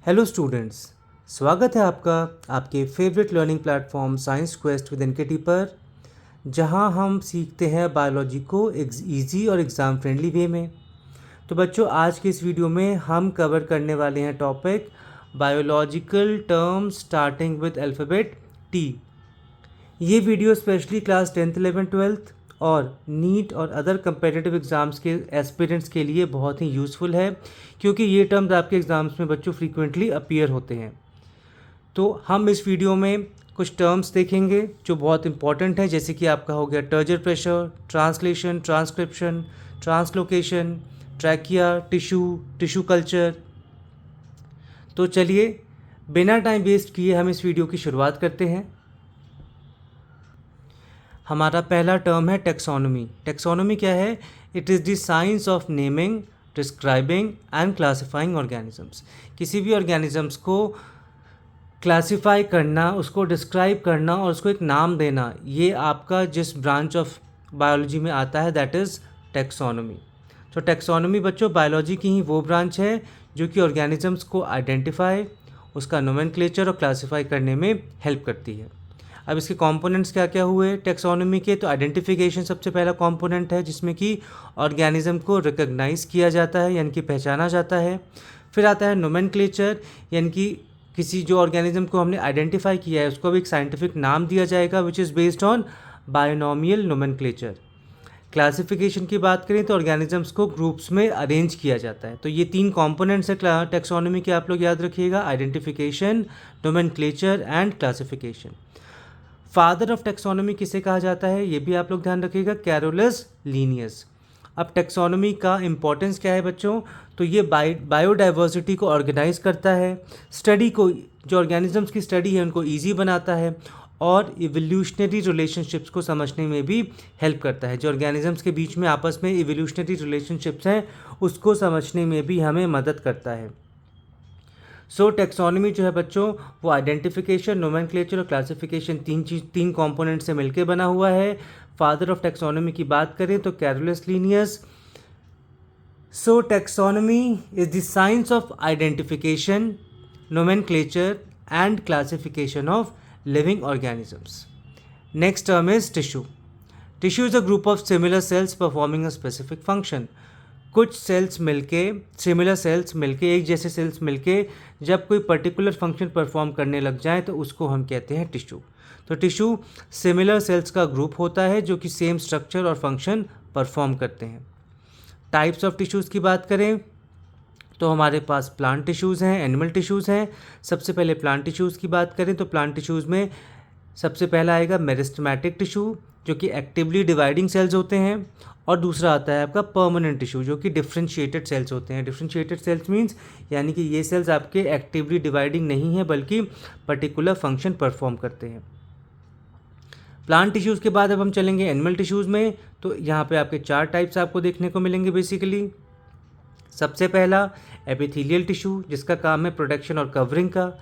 Hello students, स्वागत है आपका आपके favourite learning platform science quest with NKT पर, जहां हम सीखते हैं बायोलॉजी को इजी और एग्ज़ाम फ्रेंडली वे में। तो बच्चों, आज के इस वीडियो में हम कवर करने वाले हैं topic biological terms starting with alphabet T. ये video specially class 10th 11th 12th और नीट और अदर कंपेटिटिव एग्ज़ाम्स के एस्पिरेंट्स के लिए बहुत ही यूज़फुल है, क्योंकि ये टर्म्स आपके एग्ज़ाम्स में बच्चों फ्रीक्वेंटली अपीयर होते हैं। तो हम इस वीडियो में कुछ टर्म्स देखेंगे जो बहुत इंपॉर्टेंट है, जैसे कि आपका हो गया turgor pressure, translation, transcription, translocation, trachea, tissue culture. तो चलिए बिना टाइम वेस्ट किए हम इस वीडियो की शुरुआत करते हैं। हमारा पहला टर्म है टेक्सोनोमी। टेक्सोनोमी क्या है? It is the science of naming, describing and classifying organisms. किसी भी ऑर्गेनिजम्स को क्लासिफाई करना, उसको डिस्क्राइब करना और उसको एक नाम देना, ये आपका जिस ब्रांच ऑफ बायोलॉजी में आता है दैट इज़ टेक्सोनोमी। तो टेक्सोनोमी बच्चों बायोलॉजी की ही वो ब्रांच है जो कि ऑर्गेनिजम्स को आइडेंटिफाई, उसका नोमेनक्लेचर और क्लासिफाई करने में हेल्प करती है। अब इसके कंपोनेंट्स क्या क्या हुए टेक्सोनोमी के? तो आइडेंटिफिकेशन सबसे पहला कंपोनेंट है, जिसमें कि ऑर्गेनिज्म को रिकॉग्नाइज किया जाता है, यानी कि पहचाना जाता है। फिर आता है नोमेनक्लेचर, यानी कि किसी जो ऑर्गेनिज्म को हमने आइडेंटिफाई किया है उसको भी एक साइंटिफिक नाम दिया जाएगा, which is based on binomial nomenclature. Classification की बात करें तो ऑर्गेनिजम्स को ग्रुप्स में अरेंज किया जाता है। तो ये तीन कंपोनेंट्स है टेक्सोनोमी के, आप लोग याद रखिएगा, identification, nomenclature and classification. Father of taxonomy किसे कहा जाता है, ये भी आप लोग ध्यान रखिएगा, कैरोलस लीनियस। अब टेक्सोनोमी का इम्पोर्टेंस क्या है बच्चों? तो ये बायोडाइवर्सिटी को ऑर्गेनाइज करता है, स्टडी को, जो ऑर्गेनिजम्स की स्टडी है उनको ईजी बनाता है, और इवोल्यूशनरी रिलेशनशिप्स को समझने में भी हेल्प करता है। जो ऑर्गेनिजम्स के बीच में आपस में इवोल्यूशनरी रिलेशनशिप्स हैं उसको समझने में भी हमें मदद करता है। सो टेक्सोनोमी जो है बच्चों वो आइडेंटिफिकेशन, नोमेनक्लेचर और क्लासिफिकेशन तीन कंपोनेंट से मिलकर बना हुआ है। फादर ऑफ टेक्सोनोमी की बात करें तो Carolus Linnaeus. So taxonomy is the science of identification, nomenclature and classification of living organisms. Next term is tissue. Tissue is a group of similar sales performing a specific function. कुछ sales मिलके, similar sales मिलके, एक जैसे sales मिलके जब कोई particular function perform करने लग जाए तो उसको हम कहते हैं टिश्यू। तो टिश्यू सिमिलर सेल्स का ग्रुप होता है जो कि सेम स्ट्रक्चर और फंक्शन परफॉर्म करते हैं। टाइप्स ऑफ टिश्यूज़ की बात करें तो हमारे पास प्लांट टिश्यूज़ हैं, एनिमल टिश्यूज़ हैं। सबसे पहले प्लांट टिश्यूज़ की बात करें तो प्लांट टिश्यूज़ में सबसे पहला आएगा मेरिस्टेमेटिक टिश्यू, जो कि एक्टिवली डिवाइडिंग सेल्स होते हैं, और दूसरा आता है आपका परमानेंट टिश्यू, जो कि डिफ्रेंशिएटेड सेल्स होते हैं। डिफ्रेंशिएटेड सेल्स मींस यानी कि ये सेल्स आपके एक्टिवली डिवाइडिंग नहीं है बल्कि पर्टिकुलर फंक्शन परफॉर्म करते हैं। प्लांट टिश्यूज़ के बाद अब हम चलेंगे एनिमल टिश्यूज़ में। तो यहाँ पे आपके 4 टाइप्स आपको देखने को मिलेंगे बेसिकली। सबसे पहला एपिथेलियल टिश्यू, जिसका काम है प्रोटेक्शन और कवरिंग का।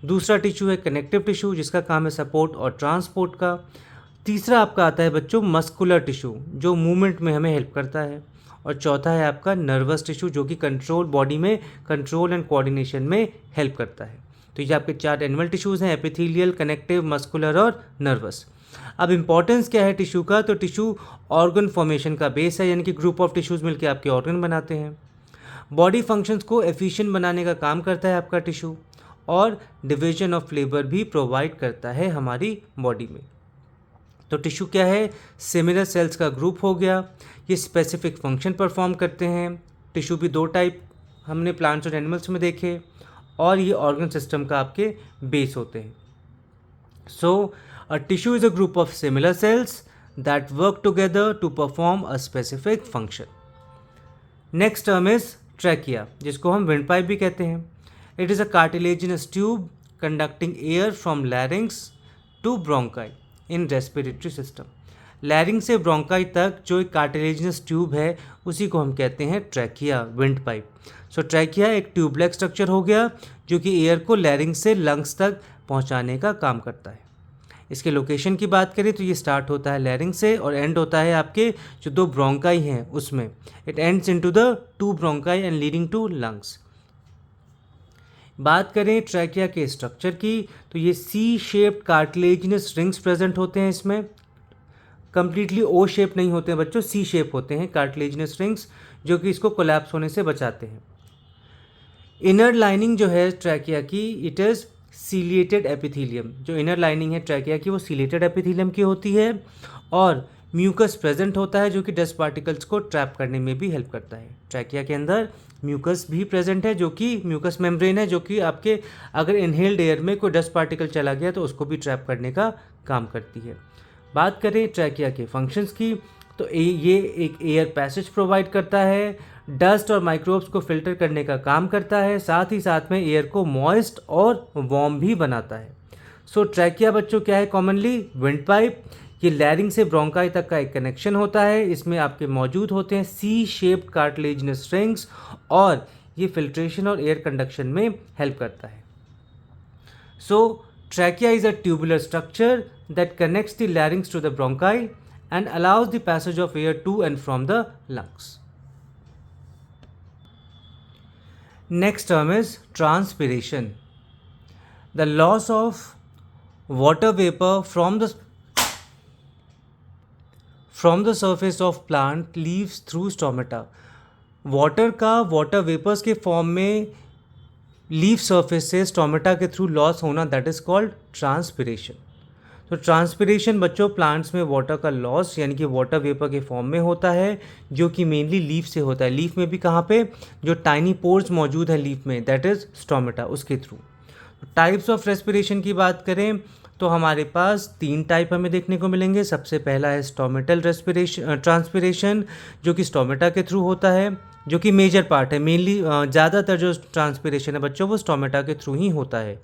दूसरा टिश्यू है कनेक्टिव टिश्यू, जिसका काम है सपोर्ट और ट्रांसपोर्ट का। तीसरा आपका आता है बच्चों मस्कुलर टिश्यू, जो मूवमेंट में हमें हेल्प करता है। और चौथा है आपका नर्वस टिश्यू, जो कि कंट्रोल, बॉडी में कंट्रोल एंड कोऑर्डिनेशन में हेल्प करता है। तो ये आपके 4 एनिमल टिश्यूज़ हैं, एपिथेलियल, कनेक्टिव, मस्कुलर और नर्वस। अब इंपॉर्टेंस क्या है टिश्यू का? तो टिश्यू ऑर्गन फॉर्मेशन का बेस है, यानी कि ग्रुप ऑफ टिश्यूज़ मिलकर आपके ऑर्गन बनाते हैं। बॉडी फंक्शंस को एफिशिएंट बनाने का काम करता है आपका टिश्यू, और डिवीजन ऑफ लेबर भी प्रोवाइड करता है हमारी बॉडी में। तो टिश्यू क्या है? सिमिलर सेल्स का ग्रुप हो गया, ये स्पेसिफिक फंक्शन परफॉर्म करते हैं। टिश्यू भी 2 टाइप हमने प्लांट्स और एनिमल्स में देखे, और ये ऑर्गन सिस्टम का आपके बेस होते हैं। So a tissue is a group of similar cells that work together to perform a specific function. Next term is trachea, जिसको हम विंड पाइप भी कहते हैं। It is a cartilaginous tube conducting air from larynx to bronchi in respiratory system. Larynx से bronchi तक जो एक cartilaginous tube है उसी को हम कहते हैं ट्रैकिया, विंड पाइप। सो ट्रैकिया एक ट्यूबलाइक स्ट्रक्चर हो गया जो कि एयर को लैरिंग से लंग्स तक पहुंचाने का काम करता है। इसके लोकेशन की बात करें तो ये स्टार्ट होता है लैरिंग से और एंड होता है आपके जो 2 ब्रोंकाई हैं उसमें। It ends into the 2 bronchi and leading to lungs. बात करें ट्रैकिया के स्ट्रक्चर की, तो ये C shaped cartilaginous rings present होते हैं इसमें, कंप्लीटली ओ शेप नहीं होते हैं बच्चों, सी शेप होते हैं कार्टिलेजिनस रिंग्स, जो कि इसको कोलैप्स होने से बचाते हैं। इनर लाइनिंग जो है ट्रैकिया की, इट इज़ सीलिएटेड एपिथेलियम। जो इनर लाइनिंग है ट्रैकिया की वो सीलिएटेड एपिथेलियम की होती है, और म्यूकस प्रेजेंट होता है जो कि डस्ट पार्टिकल्स को ट्रैप करने में भी हेल्प करता है। ट्रैकिया के अंदर म्यूकस भी प्रेजेंट है, जो कि म्यूकस मेम्ब्रेन है, जो कि आपके अगर इनहेल्ड एयर में कोई डस्ट पार्टिकल चला गया तो उसको भी ट्रैप करने का काम करती है। बात करें ट्रैकिया के फंक्शंस की, तो ये एक एयर पैसेज प्रोवाइड करता है, डस्ट और माइक्रोब्स को फिल्टर करने का काम करता है, साथ ही साथ में एयर को मॉइस्ट और वार्म भी बनाता है। सो ट्रैकिया बच्चों क्या है, कॉमनली विंड पाइप। ये लैरिंग से ब्रोंकाई तक का एक कनेक्शन होता है, इसमें आपके मौजूद होते हैं सी शेप्ड कार्टिलेजिनस रिंग्स, और ये फिल्ट्रेशन और एयर कंडक्शन में हेल्प करता है। सो trachea is a tubular structure that connects the larynx to the bronchi and allows the passage of air to and from the lungs. Next term is transpiration. The loss of water vapor from the surface of plant leaves through stomata. Water का water vapours के form में leaf surface से stomata के through loss होना, that is called transpiration. तो transpiration बच्चों plants में water का लॉस यानी कि वाटर वेपर के फॉर्म में होता है, जो कि मेनली लीफ से होता है। लीफ में भी कहाँ पे, जो टाइनी पोर्स मौजूद है लीफ में, दैट इज़ स्टोमेटा, उसके थ्रू। टाइप्स ऑफ रेस्पिरेशन की बात करें तो हमारे पास 3 टाइप हमें देखने को मिलेंगे। सबसे पहला है स्टोमेटल रेस्पिरेशन ट्रांसपिरेशन, जो कि स्टोमेटा के थ्रू होता है, जो कि मेजर पार्ट है। मेनली ज़्यादातर जो ट्रांसपिरेशन है बच्चों वो स्टोमेटा के थ्रू ही होता है।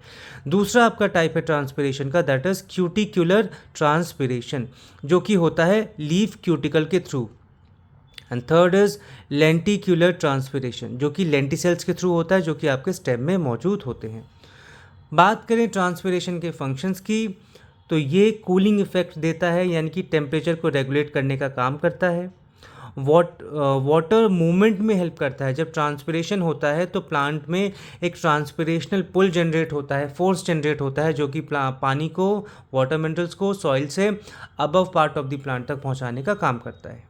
दूसरा आपका टाइप है ट्रांसपिरेशन का, दैट इज़ क्यूटिक्युलर ट्रांसपिरेशन, जो कि होता है लीफ क्यूटिकल के through. And third is lenticular transpiration, जो कि लेंटिसेल्स के थ्रू होता है, जो कि आपके स्टेम में मौजूद होते हैं। बात करें ट्रांसपिरेशन के फंक्शंस की, तो ये कूलिंग इफेक्ट देता है, यानी कि टेम्परेचर को रेगुलेट करने का काम करता है। वाटर मूवमेंट में हेल्प करता है। जब ट्रांसपिरेशन होता है तो प्लांट में एक ट्रांसपिरेशनल पुल जनरेट होता है, फोर्स जनरेट होता है, जो कि पानी को, वाटर मिनरल्स को सॉइल से above part of the plant तक पहुंचाने का काम करता है।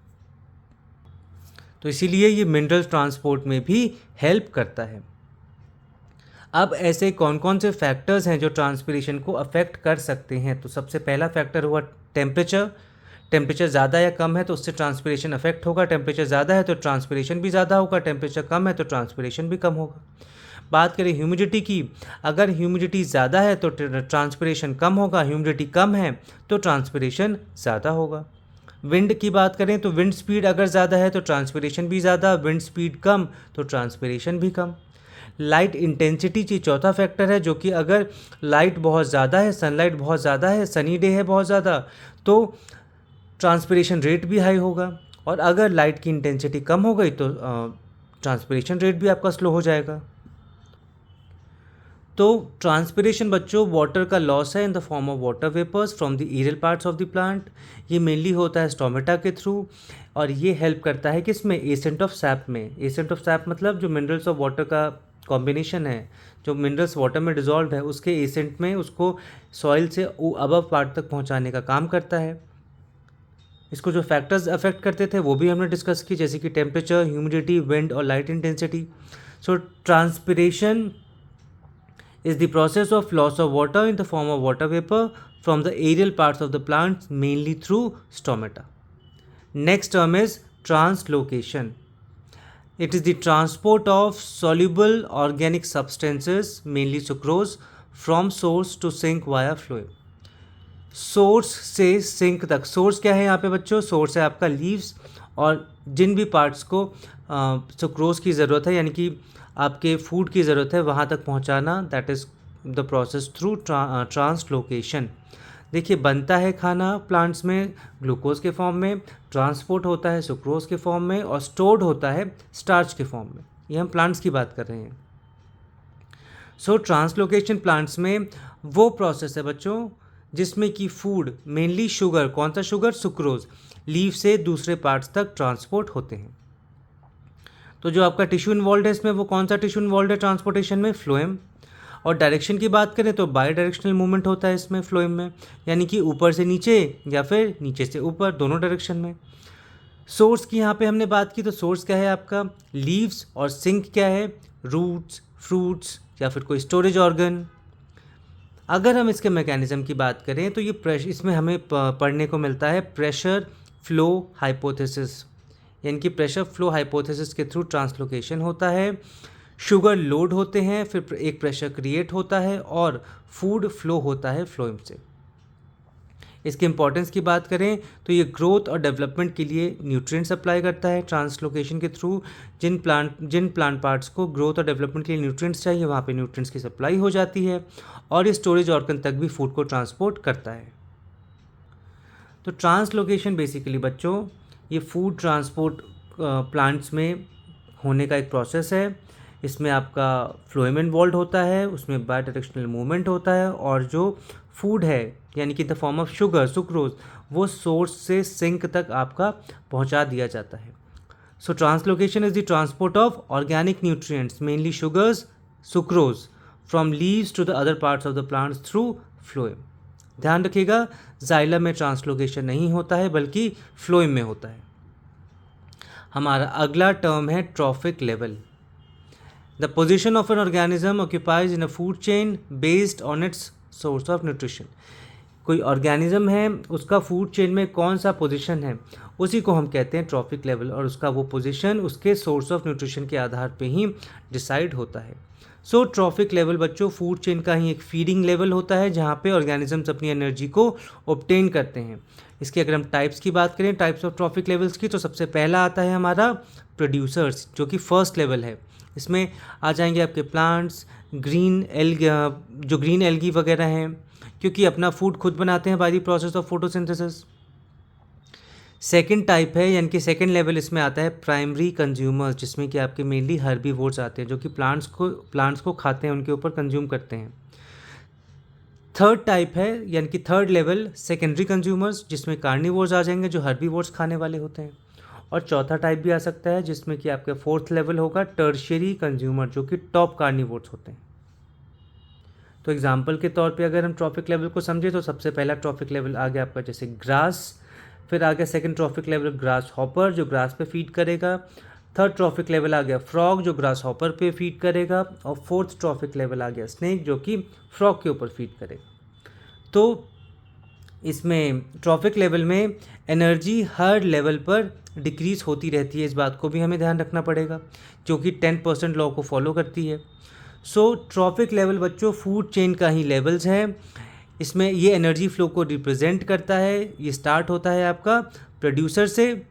तो इसीलिए ये मिनरल ट्रांसपोर्ट में भी हेल्प करता है। अब ऐसे कौन कौन से फैक्टर्स हैं जो ट्रांसपिरेशन को अफेक्ट कर सकते हैं, तो सबसे पहला फैक्टर हुआ टेम्परेचर। टेम्परेचर ज़्यादा या कम है तो उससे ट्रांसपिरेशन अफेक्ट होगा। टेम्परेचर ज़्यादा है तो ट्रांसपिरेशन भी ज़्यादा होगा, टेम्परेचर कम है तो ट्रांसपिरेशन भी कम होगा। बात करें ह्यूमिडिटी की, अगर ह्यूमिडिटी ज़्यादा है तो ट्रांसपिरेशन कम होगा, ह्यूमिडिटी कम है तो ट्रांसपिरेशन ज़्यादा होगा। विंड की बात करें तो विंड स्पीड अगर ज़्यादा है तो ट्रांसपिरेशन भी ज़्यादा, विंड स्पीड कम तो ट्रांसपिरेशन भी कम। लाइट इंटेंसिटी की चौथा फैक्टर है, जो कि अगर लाइट बहुत ज़्यादा है, सनलाइट बहुत ज़्यादा है, सनी डे है बहुत ज़्यादा, तो ट्रांसपिरेशन रेट भी हाई होगा, और अगर लाइट की इंटेंसिटी कम हो गई तो ट्रांसपिरेशन रेट भी आपका स्लो हो जाएगा। तो ट्रांसपिरेशन बच्चों वाटर का लॉस है in the form of water vapours from the aerial parts of the plant. ये मेनली होता है स्टोमेटा के थ्रू, और ये हेल्प करता है किसमें, एसेंट ऑफ सैप में। एसेंट ऑफ सैप मतलब जो मिनरल्स ऑफ वाटर का कॉम्बिनेशन है, जो मिनरल्स वाटर में डिजॉल्व है, उसके एसेंट में उसको सॉइल से अबव पार्ट तक पहुंचाने का काम करता है। इसको जो फैक्टर्स अफेक्ट करते थे वो भी हमने डिस्कस की, जैसे कि टेम्परेचर, ह्यूमिडिटी, विंड और light intensity. So transpiration is the process of loss of water in the form of water vapor from the aerial parts of the plant, mainly through stomata. Next term is translocation. It is the transport of soluble organic substances, mainly sucrose, from source to sink via phloem. Source से sink तक। Source क्या है यहाँ पे बच्चों, source है आपका leaves, और जिन भी पार्ट्स को सुक्रोज की ज़रूरत है, यानी कि आपके फूड की ज़रूरत है, वहाँ तक पहुँचाना, that is the process through translocation. देखिए बनता है खाना प्लांट्स में ग्लूकोज के फॉर्म में, ट्रांसपोर्ट होता है सुक्रोज के फॉर्म में, और स्टोर्ड होता है स्टार्च के फॉर्म में। ये हम प्लांट्स की बात कर रहे हैं। सो ट्रांसलोकेशन प्लांट्स में वो प्रोसेस है बच्चों जिसमें कि फूड, मेनली शुगर, कौन सा शुगर, सुक्रोज, लीफ से दूसरे पार्ट्स तक ट्रांसपोर्ट होते हैं। तो जो आपका टिश्यू इन्वॉल्व है इसमें, वो कौन सा टिश्यू इन्वॉल्व है ट्रांसपोर्टेशन में, फ्लोएम। और डायरेक्शन की बात करें तो बाई डायरेक्शनल मूवमेंट होता है इसमें फ्लोएम में, यानी कि ऊपर से नीचे या फिर नीचे से ऊपर, दोनों डायरेक्शन में। सोर्स की यहाँ पे हमने बात की, तो सोर्स क्या है आपका लीव्स, और सिंक क्या है रूट्स, फ्रूट्स या फिर कोई स्टोरेज ऑर्गन। अगर हम इसके मैकेनिज्म की बात करें तो ये प्रेशर, इसमें हमें पढ़ने को मिलता है प्रेशर फ्लो हाइपोथेसिस, यानी कि प्रेशर फ्लो हाइपोथेसिस के थ्रू ट्रांसलोकेशन होता है, शुगर लोड होते हैं, फिर एक प्रेशर क्रिएट होता है और फूड फ्लो होता है फ्लोएम से। इसके इंपॉर्टेंस की बात करें तो ये ग्रोथ और डेवलपमेंट के लिए न्यूट्रिएंट सप्लाई करता है ट्रांसलोकेशन के थ्रू। जिन प्लांट पार्ट्स को ग्रोथ और डेवलपमेंट के लिए न्यूट्रिएंट्स चाहिए वहाँ पे न्यूट्रिएंट्स की सप्लाई हो जाती है, और ये स्टोरेज ऑर्गन तक भी फूड को ट्रांसपोर्ट करता है। तो ट्रांसलोकेशन बेसिकली बच्चों ये फूड ट्रांसपोर्ट प्लांट्स में होने का एक प्रोसेस है। इसमें आपका फ्लोएम इन्वॉल्व होता है, उसमें बाई डायरेक्शनल मूवमेंट होता है, और जो फूड है यानी कि the form of sugar sucrose वो सोर्स से सिंक तक आपका पहुंचा दिया जाता है। So translocation is the transport of organic nutrients mainly sugars sucrose from leaves to the other parts of the plants through phloem. ध्यान रखिएगा जाइलम में ट्रांसलोकेशन नहीं होता है बल्कि फ्लोएम में होता है। हमारा अगला टर्म है trophic level. The position of an organism occupies in a food chain based on it's source of nutrition. कोई ऑर्गेनिज्म है उसका फूड चेन में कौन सा पोजीशन है उसी को हम कहते हैं ट्रॉफिक लेवल, और उसका वो पोजीशन उसके सोर्स ऑफ न्यूट्रिशन के आधार पे ही डिसाइड होता है। सो ट्रॉफिक लेवल बच्चों फूड चेन का ही एक फीडिंग लेवल होता है जहाँ पे ऑर्गेनिजम्स अपनी एनर्जी को ऑब्टेन करते हैं। इसके अगर हम टाइप्स की बात करें टाइप्स ऑफ ट्रॉफिक लेवल्स की, तो सबसे पहला आता है हमारा प्रोड्यूसर्स जो कि फर्स्ट लेवल है। इसमें आ जाएंगे आपके प्लांट्स, जो ग्रीन एल्गी वगैरह हैं क्योंकि अपना फूड खुद बनाते हैं by the process of photosynthesis. Second type है यानी कि सेकंड लेवल इसमें आता है प्राइमरी कंज्यूमर्स, जिसमें कि आपके मेनली हर्बीवोर्स आते हैं जो कि प्लांट्स को खाते हैं, उनके ऊपर कंज्यूम करते हैं। थर्ड टाइप है यानी कि थर्ड लेवल सेकेंडरी कंज्यूमर्स, जिसमें कार्निवोर्स आ जाएंगे जो हर्बीवोर्स खाने वाले होते हैं। और चौथा टाइप भी आ सकता है जिसमें कि आपका फोर्थ लेवल होगा टर्शियरी कंज्यूमर जो कि टॉप कार्निवोर्स होते हैं। तो एग्जाम्पल के तौर पे अगर हम ट्रॉफिक लेवल को समझे तो सबसे पहला ट्रॉफिक लेवल आ गया आपका जैसे ग्रास, फिर आ गया second trophic level grass hopper जो ग्रास पे फीड करेगा, थर्ड ट्रॉफिक लेवल आ गया फ्रॉग जो ग्रास हॉपर पे फीड करेगा, और फोर्थ ट्रॉफिक लेवल आ गया स्नेक जो कि फ्रॉग के ऊपर फीड करेगा। तो इसमें ट्रॉफिक लेवल में एनर्जी हर लेवल पर डिक्रीज होती रहती है, इस बात को भी हमें ध्यान रखना पड़ेगा, जो कि 10% लॉ को फॉलो करती है। सो ट्रॉफिक लेवल बच्चों फूड चेन का ही लेवल्स है, इसमें ये एनर्जी फ्लो को रिप्रेजेंट करता है। ये स्टार्ट होता है आपका प्रोड्यूसर से,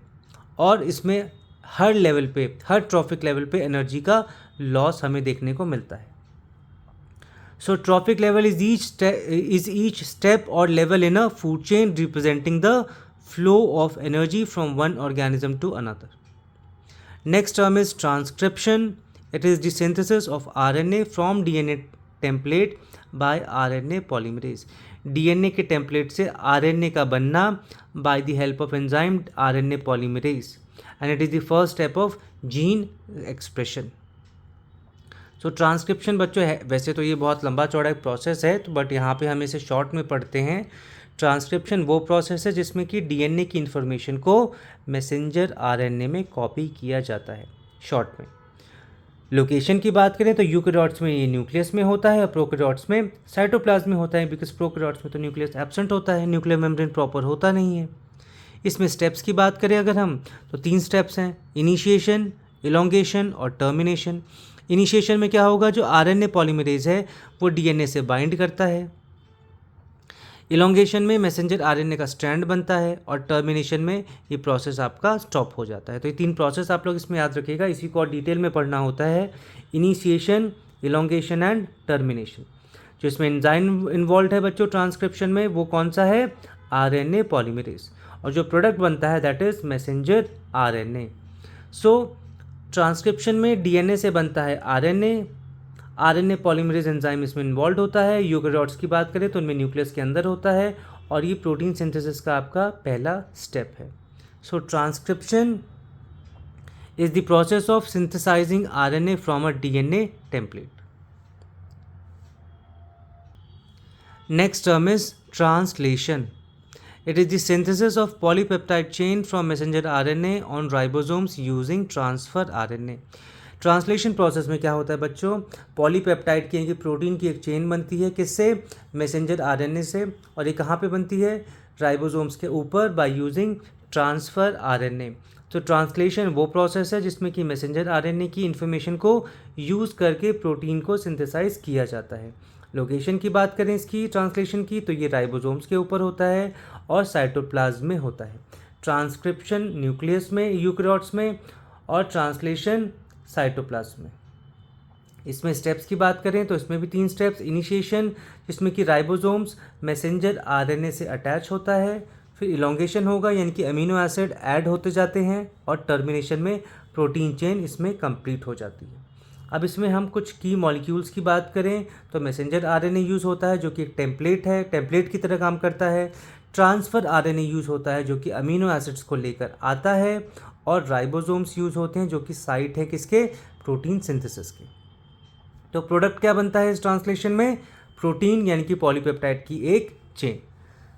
और इसमें हर लेवल पे, हर ट्रॉफिक लेवल पे एनर्जी का लॉस हमें देखने को मिलता है। So trophic level is each step और level in a food chain representing the flow of energy from one organism to another. Next term is transcription. It is the synthesis of RNA from DNA template by RNA polymerase. DNA के template से RNA का बनना by the help of enzyme RNA polymerase, and it is the first step of gene expression. So transcription बच्चों है, वैसे तो ये बहुत लंबा चौड़ा एक प्रोसेस है, तो बट यहाँ पे हम इसे शॉर्ट में पढ़ते हैं। ट्रांसक्रिप्शन वो प्रोसेस है जिसमें कि डीएनए की इन्फॉर्मेशन को मैसेंजर आरएनए में कॉपी किया जाता है। शॉर्ट में लोकेशन की बात करें तो यूकैरियोट्स में ये न्यूक्लियस में होता है और प्रोकैरियोट्स में साइटोप्लाज्म में होता है, बिकॉज प्रोकैरियोट्स में तो न्यूक्लियस एब्सेंट होता है, न्यूक्लियर मेम्ब्रेन प्रॉपर होता नहीं है। इसमें स्टेप्स की बात करें अगर हम तो 3 स्टेप्स हैं, इनिशिएशन, इलोंगेशन और टर्मिनेशन। इनिशिएशन में क्या होगा, जो आरएनए पॉलीमरेज है वो डीएनए से बाइंड करता है, इलोंगेशन में मैसेंजर आरएनए का स्ट्रैंड बनता है, और टर्मिनेशन में ये प्रोसेस आपका स्टॉप हो जाता है। तो ये 3 प्रोसेस आप लोग इसमें याद रखिएगा, इसी को और डिटेल में पढ़ना होता है। Initiation, elongation and termination. जो इसमें एंजाइम इन्वॉल्व है बच्चों ट्रांसक्रिप्शन में वो कौन सा है, आरएनए पॉलीमरेज, और जो प्रोडक्ट बनता है that is messenger RNA. So transcription में डीएनए से बनता है आरएनए पॉलीमरेज एंजाइम इसमें इन्वॉल्व होता है। यूकैरियोट्स की बात करें तो उनमें न्यूक्लियस के अंदर होता है, और ये प्रोटीन सिंथेसिस का आपका पहला स्टेप है। So transcription is the process of synthesising RNA from a DNA template. Next term is translation. It is the synthesis of polypeptide chain from messenger RNA on ribosomes using transfer RNA. Translation process में क्या होता है बच्चों, polypeptide की यानी protein की एक chain बनती है, किससे, मैसेंजर आरएनए से, और ये कहाँ पे बनती है, राइबोसोम्स के ऊपर, बाय यूजिंग ट्रांसफ़र आरएनए। तो ट्रांसलेशन वो प्रोसेस है जिसमें कि मैसेंजर आरएनए की इन्फॉर्मेशन को यूज़ करके प्रोटीन को सिंथेसाइज किया जाता है। लोकेशन की बात करें इसकी ट्रांसलेशन की, तो ये राइबोसोम्स के ऊपर होता है और साइटोप्लाज्म में होता है। ट्रांसक्रिप्शन न्यूक्लियस में, यूकैरियोट्स में, और ट्रांसलेशन साइटोप्लाज्म में। इसमें स्टेप्स की बात करें तो इसमें भी 3 स्टेप्स, इनिशिएशन जिसमें कि राइबोसोम्स मैसेंजर आरएनए से अटैच होता है, फिर इलोंगेशन होगा यानी कि अमीनो एसिड ऐड होते जाते हैं, और टर्मिनेशन में प्रोटीन चेन इसमें कंप्लीट हो जाती है। अब इसमें हम कुछ की मॉलिक्यूल्स की बात करें तो मैसेंजर आरएनए यूज़ होता है जो कि एक टेम्पलेट है, टेम्पलेट की तरह काम करता है। ट्रांसफ़र आरएनए यूज़ होता है जो कि अमीनो एसिड्स को लेकर आता है, और राइबोसोम्स यूज़ होते हैं जो कि साइट है किसके, प्रोटीन सिंथेसिस के। तो प्रोडक्ट क्या बनता है इस ट्रांसलेशन में, प्रोटीन यानी कि पॉलीपेप्टाइड की एक चेन।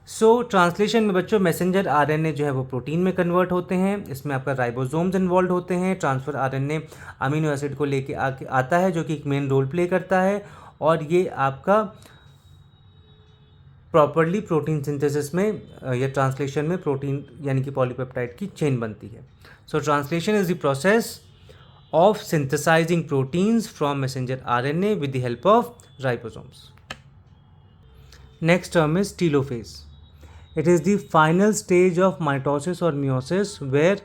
सो ट्रांसलेशन में बच्चों मैसेंजर आरएनए जो है वो प्रोटीन में कन्वर्ट होते हैं, इसमें आपका राइबोसोम्स इन्वॉल्व होते हैं। ट्रांसफ़र आरएनए अमीनो एसिड को लेके आता है जो कि एक मेन रोल प्ले करता है, और ये आपका प्रॉपरली प्रोटीन सिंथेसिस में या ट्रांसलेशन में प्रोटीन यानी कि पॉलीपेप्टाइड की चेन बनती है। So translation is the process of synthesizing proteins from messenger RNA with the help of ribosomes. Next term is telophase. It is the final stage of mitosis or meiosis where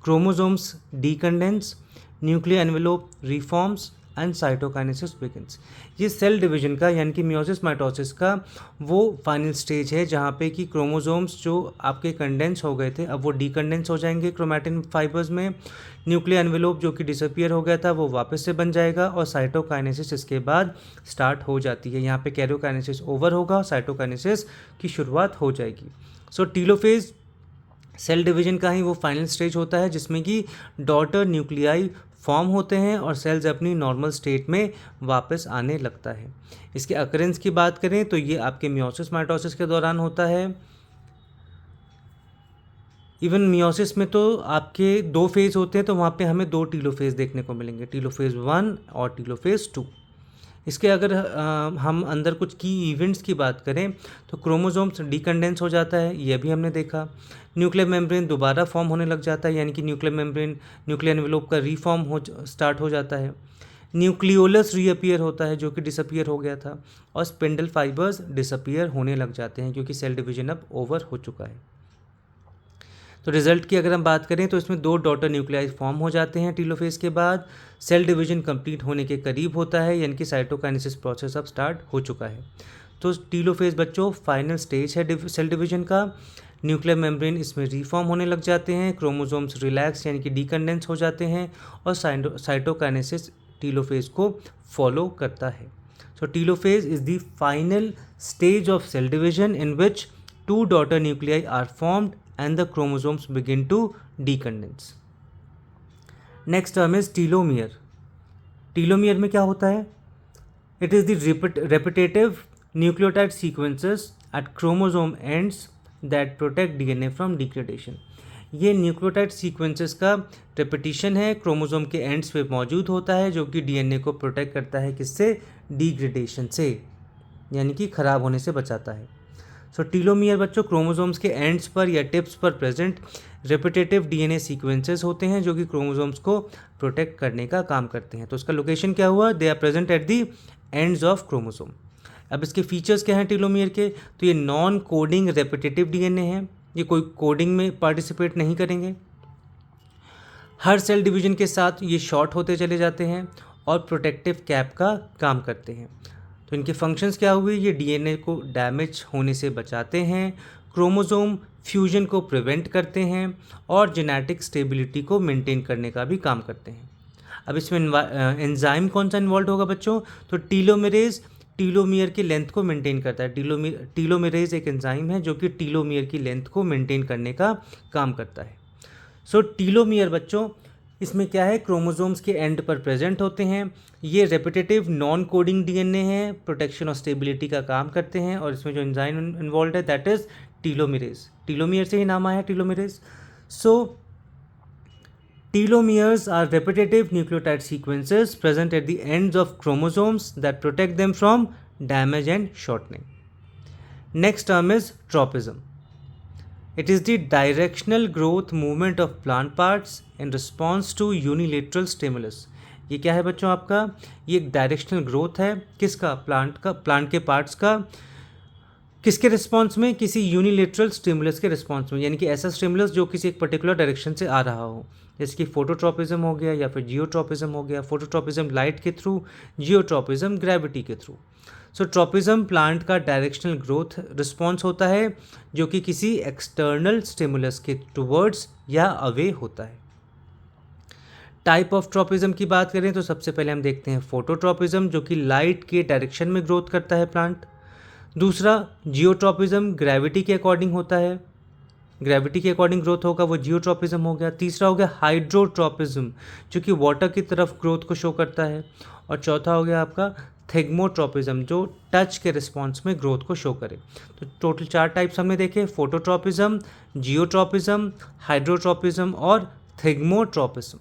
chromosomes decondense, nuclear envelope reforms and cytokinesis begins. ये cell division का यानी कि meiosis mitosis का वो final stage है जहाँ पे कि क्रोमोसोम्स जो आपके कंडेंस हो गए थे अब वो डीकंडेंस हो जाएंगे क्रोमैटिन फाइबर्स में। न्यूक्लियर एनवेलोप जो कि डिसअपियर हो गया था वो वापस से बन जाएगा, और साइटोकाइनेसिस इसके बाद स्टार्ट हो जाती है। यहाँ पे कैरियोकाइनेसिस ओवर होगा, साइटोकाइनेसिस की शुरुआत हो जाएगी। सो टीलोफेज सेल डिवीजन का ही वो फाइनल स्टेज होता है जिसमें कि डॉटर न्यूक्लियाई फॉर्म होते हैं और सेल्स अपनी नॉर्मल स्टेट में वापस आने लगता है। इसके अकरेंस की बात करें तो ये आपके मियोसिस माइटोसिस के दौरान होता है। इवन मियोसिस में तो आपके 2 फेज़ होते हैं, तो वहाँ पे हमें 2 टीलोफेज देखने को मिलेंगे, टीलोफेज 1 और टीलोफेज 2। इसके अगर हम अंदर कुछ की इवेंट्स की बात करें तो क्रोमोसोम्स डीकंडेंस हो जाता है, ये भी हमने देखा। न्यूक्लियर मेम्ब्रेन दोबारा फॉर्म होने लग जाता है, यानी कि न्यूक्लियर मेम्ब्रेन न्यूक्लियर एनवेलोप का रीफॉर्म स्टार्ट हो जाता है। न्यूक्लियोलस रीअपियर होता है जो कि डिसअपियर हो गया था, और स्पिंडल फाइबर्स डिसअपियर होने लग जाते हैं क्योंकि सेल डिवीजन अब ओवर हो चुका है। तो रिजल्ट की अगर हम बात करें तो इसमें 2 डॉटर न्यूक्लियाई फॉर्म हो जाते हैं टीलोफेज के बाद। सेल डिवीजन कंप्लीट होने के करीब होता है, यानी कि साइटोकाइनेसिस प्रोसेस अब स्टार्ट हो चुका है। तो टीलोफेज बच्चों फाइनल स्टेज है सेल डिवीजन का। न्यूक्लियर मेम्ब्रेन इसमें रीफॉर्म होने लग जाते हैं, क्रोमोसोम्स रिलैक्स यानी कि डीकंडेंस हो जाते हैं, और साइटोकाइनेसिस टीलोफेज को फॉलो करता है। So telophase is the final stage of cell division in which 2 daughter nuclei are formed and the chromosomes begin to decondense. Next term is telomere. Telomere में क्या होता है? It is the repetitive nucleotide sequences at chromosome ends that protect DNA from degradation. ये nucleotide sequences का repetition है, chromosome के ends पे मौजूद होता है जो कि डीएनए को प्रोटेक्ट करता है किससे, डिग्रेडेशन से, यानी कि खराब होने से बचाता है। सो टीलोमियर बच्चों क्रोमोसोम्स के एंड्स पर या टिप्स पर प्रेजेंट रेपिटेटिव डीएनए सीक्वेंसेस होते हैं जो कि क्रोमोसोम्स को प्रोटेक्ट करने का काम करते हैं। तो उसका लोकेशन क्या हुआ, they are present at the ends of chromosome. अब इसके फीचर्स क्या हैं टीलोमियर के, तो ये नॉन कोडिंग रेपिटेटिव डीएनए हैं, ये कोई कोडिंग में पार्टिसिपेट नहीं करेंगे। हर सेल डिवीजन के साथ ये शॉर्ट होते चले जाते हैं और प्रोटेक्टिव कैप का काम करते हैं। तो इनके फंक्शंस क्या हुए, ये डीएनए को डैमेज होने से बचाते हैं, क्रोमोसोम फ्यूजन को प्रिवेंट करते हैं, और जेनेटिक स्टेबिलिटी को मेंटेन करने का भी काम करते हैं। अब इसमें एंजाइम कौन सा इन्वॉल्व होगा बच्चों, तो टीलोमेरेज टीलोमियर की लेंथ को मेंटेन करता है। टीलोमेरेज एक एंजाइम है जो कि टीलोमियर की लेंथ को मेंटेन करने का काम करता है। सो टीलोमियर बच्चों इसमें क्या है, क्रोमोसोम्स के एंड पर प्रेजेंट होते हैं। ये रेपिटेटिव नॉन कोडिंग डीएनए है, प्रोटेक्शन और स्टेबिलिटी का काम करते हैं। और इसमें जो एंजाइम इन्वॉल्व है दैट इज टीलोमेरेज। टीलोमियर से ही नाम आया टीलोमेरेज। सो telomeres are repetitive nucleotide sequences present at the ends of chromosomes that protect them from damage and shortening. Next term is tropism. It is the directional growth movement of plant parts in response to unilateral stimulus. ये क्या है बच्चों आपका, ये एक directional growth है किसका, plant के पार्ट्स का, किसके रिस्पॉन्स में, किसी यूनिलेटरल स्टिमुलस के रिस्पॉन्स में, यानी कि ऐसा स्टिमुलस जो किसी एक पर्टिकुलर डायरेक्शन से आ रहा हो, जैसे कि फोटोट्रोपिज्म हो गया या फिर जियोट्रोपिज्म हो गया। फोटोट्रोपिज्म लाइट के थ्रू, जियोट्रोपिज्म ग्रेविटी के थ्रू। सो ट्रोपिज्म प्लांट का डायरेक्शनल ग्रोथ रिस्पॉन्स होता है जो कि किसी एक्सटर्नल स्टिमुलस के टुवर्ड्स या अवे होता है। टाइप ऑफ ट्रोपिज्म की बात करें तो सबसे पहले हम देखते हैं फोटोट्रोपिज्म, जो कि लाइट के डायरेक्शन में ग्रोथ करता है प्लांट। दूसरा जियोट्रोपिज्म ग्रेविटी के अकॉर्डिंग होता है, ग्रेविटी के अकॉर्डिंग ग्रोथ होगा, वो जियोट्रोपिज्म हो गया। तीसरा हो गया हाइड्रोट्रोपिज्म, जो कि वाटर की तरफ ग्रोथ को शो करता है। और चौथा हो गया आपका थिग्मोट्रोपिज्म, जो टच के रिस्पॉन्स में ग्रोथ को शो करे। तो टोटल 4 टाइप्स हमने देखे, फोटोट्रोपिज्म, जियोट्रोपिज्म, हाइड्रोट्रोपिज्म और थिग्मोट्रोपिज्म।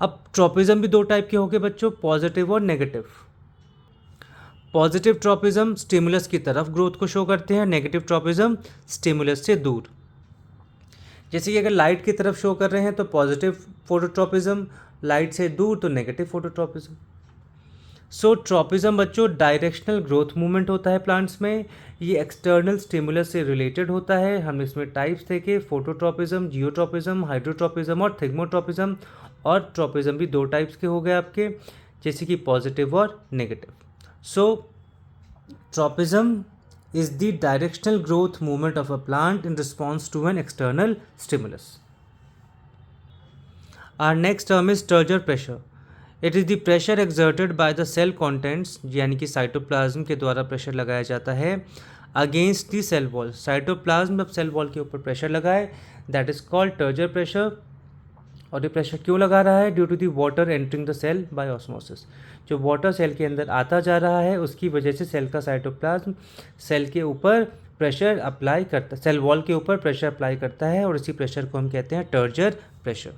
अब ट्रोपिज्म भी 2 टाइप के हो गए बच्चों, पॉजिटिव और नेगेटिव। पॉजिटिव ट्रोपिज्म स्टिमुलस की तरफ ग्रोथ को शो करते हैं, नेगेटिव ट्रोपिज्म स्टिमुलस से दूर। जैसे कि अगर लाइट की तरफ शो कर रहे हैं तो पॉजिटिव फोटोट्रोपिज्म, लाइट से दूर तो नेगेटिव फोटोट्रोपिज्म। सो ट्रोपिज्म बच्चों डायरेक्शनल ग्रोथ मूवमेंट होता है प्लांट्स में, ये एक्सटर्नल स्टिमुलस से रिलेटेड होता है। हम इसमें टाइप्स देखे, फोटोट्रोपिज्म, जियोट्रोपिज्म, हाइड्रोट्रोपिज्म और थिग्मोट्रोपिज्म। और ट्रोपिज्म भी 2 टाइप्स के हो गए आपके, जैसे कि पॉजिटिव और negative. So, tropism is the directional growth movement of a plant in response to an external stimulus. Our next term is turgor pressure. It is the pressure exerted by the cell contents, यानी कि cytoplasm के द्वारा pressure लगाया जाता है against the cell wall. Cytoplasm जब cell wall के ऊपर प्रेशर लगाए that is called turgor pressure. और ये प्रेशर क्यों लगा रहा है, due to the water entering the cell by osmosis. जो वाटर सेल के अंदर आता जा रहा है उसकी वजह से सेल का साइटोप्लाज्म सेल के ऊपर प्रेशर अप्लाई करता, सेल वॉल के ऊपर प्रेशर अप्लाई करता है और इसी प्रेशर को हम कहते हैं टर्जर प्रेशर।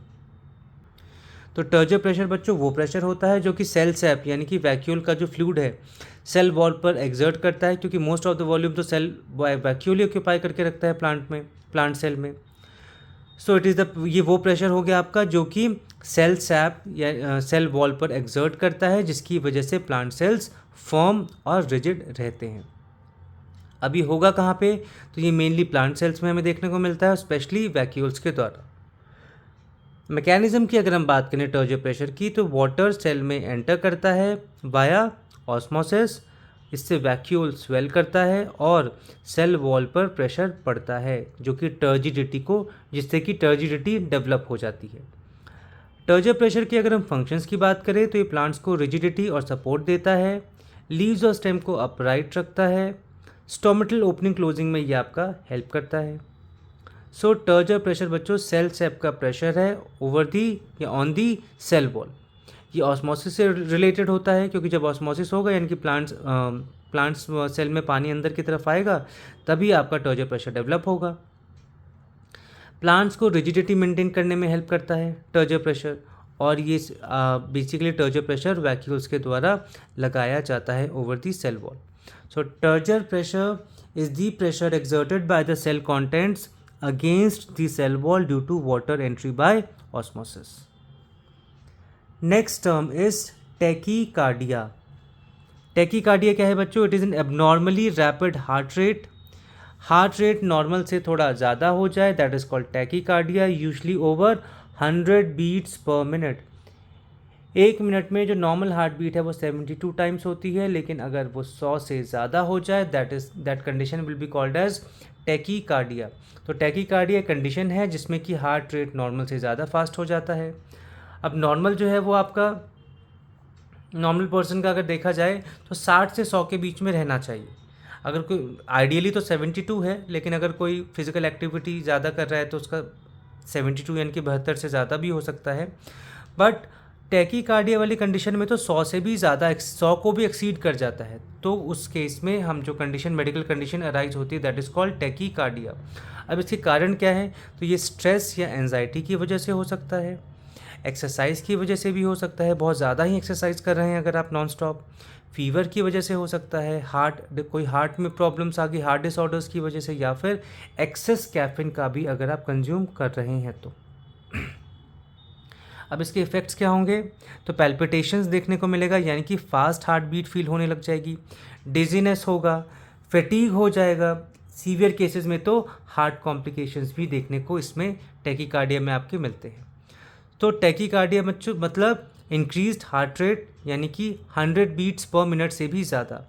तो टर्जर प्रेशर बच्चों वो प्रेशर होता है जो कि सेल सैप यानी कि वैक्यूल का जो फ्लूइड है सेल वॉल पर एक्सर्ट करता है, क्योंकि मोस्ट ऑफ द वॉल्यूम तो सेल वैक्यूल ही ऑक्यूपाई करके रखता है प्लांट सेल में। सो इट इज़ द, ये वो प्रेशर हो गया आपका जो कि सेल सैप या सेल वॉल पर एक्सर्ट करता है, जिसकी वजह से प्लांट सेल्स फर्म और रिजिड रहते हैं। अभी होगा कहाँ पे, तो ये मेनली प्लांट सेल्स में हमें देखने को मिलता है, स्पेशली वैक्यूल्स के द्वारा। मैकेनिज्म की अगर हम बात करें टर्जर प्रेशर की, तो वाटर सेल में एंटर करता है वाया ऑस्मोसिस, इससे वैक्यूल स्वेल करता है और सेल वॉल पर प्रेशर पड़ता है जो कि टर्जिडिटी को, जिससे कि टर्जिडिटी डेवलप हो जाती है। टर्जर प्रेशर की अगर हम फंक्शंस की बात करें तो ये प्लांट्स को रिजिडिटी और सपोर्ट देता है, लीव्स और स्टेम को अपराइट रखता है, स्टोमेटल ओपनिंग क्लोजिंग में ये आपका हेल्प करता है। सो टर्जर प्रेशर बच्चों सेल सैप का प्रेशर है ओवर दी या ऑन दी सेल वॉल। ये ऑस्मोसिस से रिलेटेड होता है, क्योंकि जब ऑस्मोसिस होगा यानी कि प्लांट्स सेल में पानी अंदर की तरफ आएगा तभी आपका टर्जर प्रेशर डेवलप होगा। प्लांट्स को रिजिडिटी मेंटेन करने में हेल्प करता है टर्जर प्रेशर, और ये बेसिकली टर्जर प्रेशर वैक्यूल्स के द्वारा लगाया जाता है over the cell wall. So turgor pressure is the pressure exerted by the cell contents against the cell wall due to water entry by osmosis. Next term is tachycardia. Tachycardia क्या है बच्चों, it is an abnormally rapid heart rate normal से थोड़ा ज़्यादा हो जाए that is called tachycardia, usually over 100 beats per minute. 1 minute में जो नॉर्मल हार्ट बीट है वो 72 टाइम्स होती है, लेकिन अगर वो 100 से ज़्यादा हो जाए that condition will be called as tachycardia. तो टैकीकार्डिया कंडीशन है जिसमें कि हार्ट रेट नॉर्मल से ज़्यादा फास्ट हो जाता है। अब नॉर्मल जो है वो आपका नॉर्मल पर्सन का अगर देखा जाए तो 60 से 100 के बीच में रहना चाहिए। अगर कोई आइडियली तो 72 है, लेकिन अगर कोई फिज़िकल एक्टिविटी ज़्यादा कर रहा है तो उसका 72 यानी कि 72 से ज़्यादा भी हो सकता है। बट टैकीकार्डिया वाली कंडीशन में तो 100 से भी ज़्यादा 100 को भी एक्सीड कर जाता है, तो उस केस में हम जो कंडीशन मेडिकल कंडीशन अराइज होती है दैट इज़ कॉल्ड टैकीकार्डिया। अब इसके कारण क्या है, तो ये स्ट्रेस या एंजाइटी की वजह से हो सकता है, एक्सरसाइज की वजह से भी हो सकता है, बहुत ज़्यादा ही एक्सरसाइज कर रहे हैं अगर आप नॉन स्टॉप, फीवर की वजह से हो सकता है, कोई हार्ट में प्रॉब्लम्स आ गई हार्ट डिसऑर्डर्स की वजह से, या फिर एक्सेस कैफीन का भी अगर आप कंज्यूम कर रहे हैं तो। अब इसके इफ़ेक्ट्स क्या होंगे, तो पैल्पिटेशंस देखने को मिलेगा, यानी कि फास्ट हार्ट बीट फील होने लग जाएगी, डिजीनेस होगा, फटीग हो जाएगा, सीवियर केसेस में तो हार्ट कॉम्प्लिकेशंस भी देखने को इसमें टैकीकार्डिया में आपके मिलते हैं। तो टैकीकार्डिया मतलब इंक्रीज्ड हार्ट रेट, यानी कि 100 बीट्स पर मिनट से भी ज़्यादा।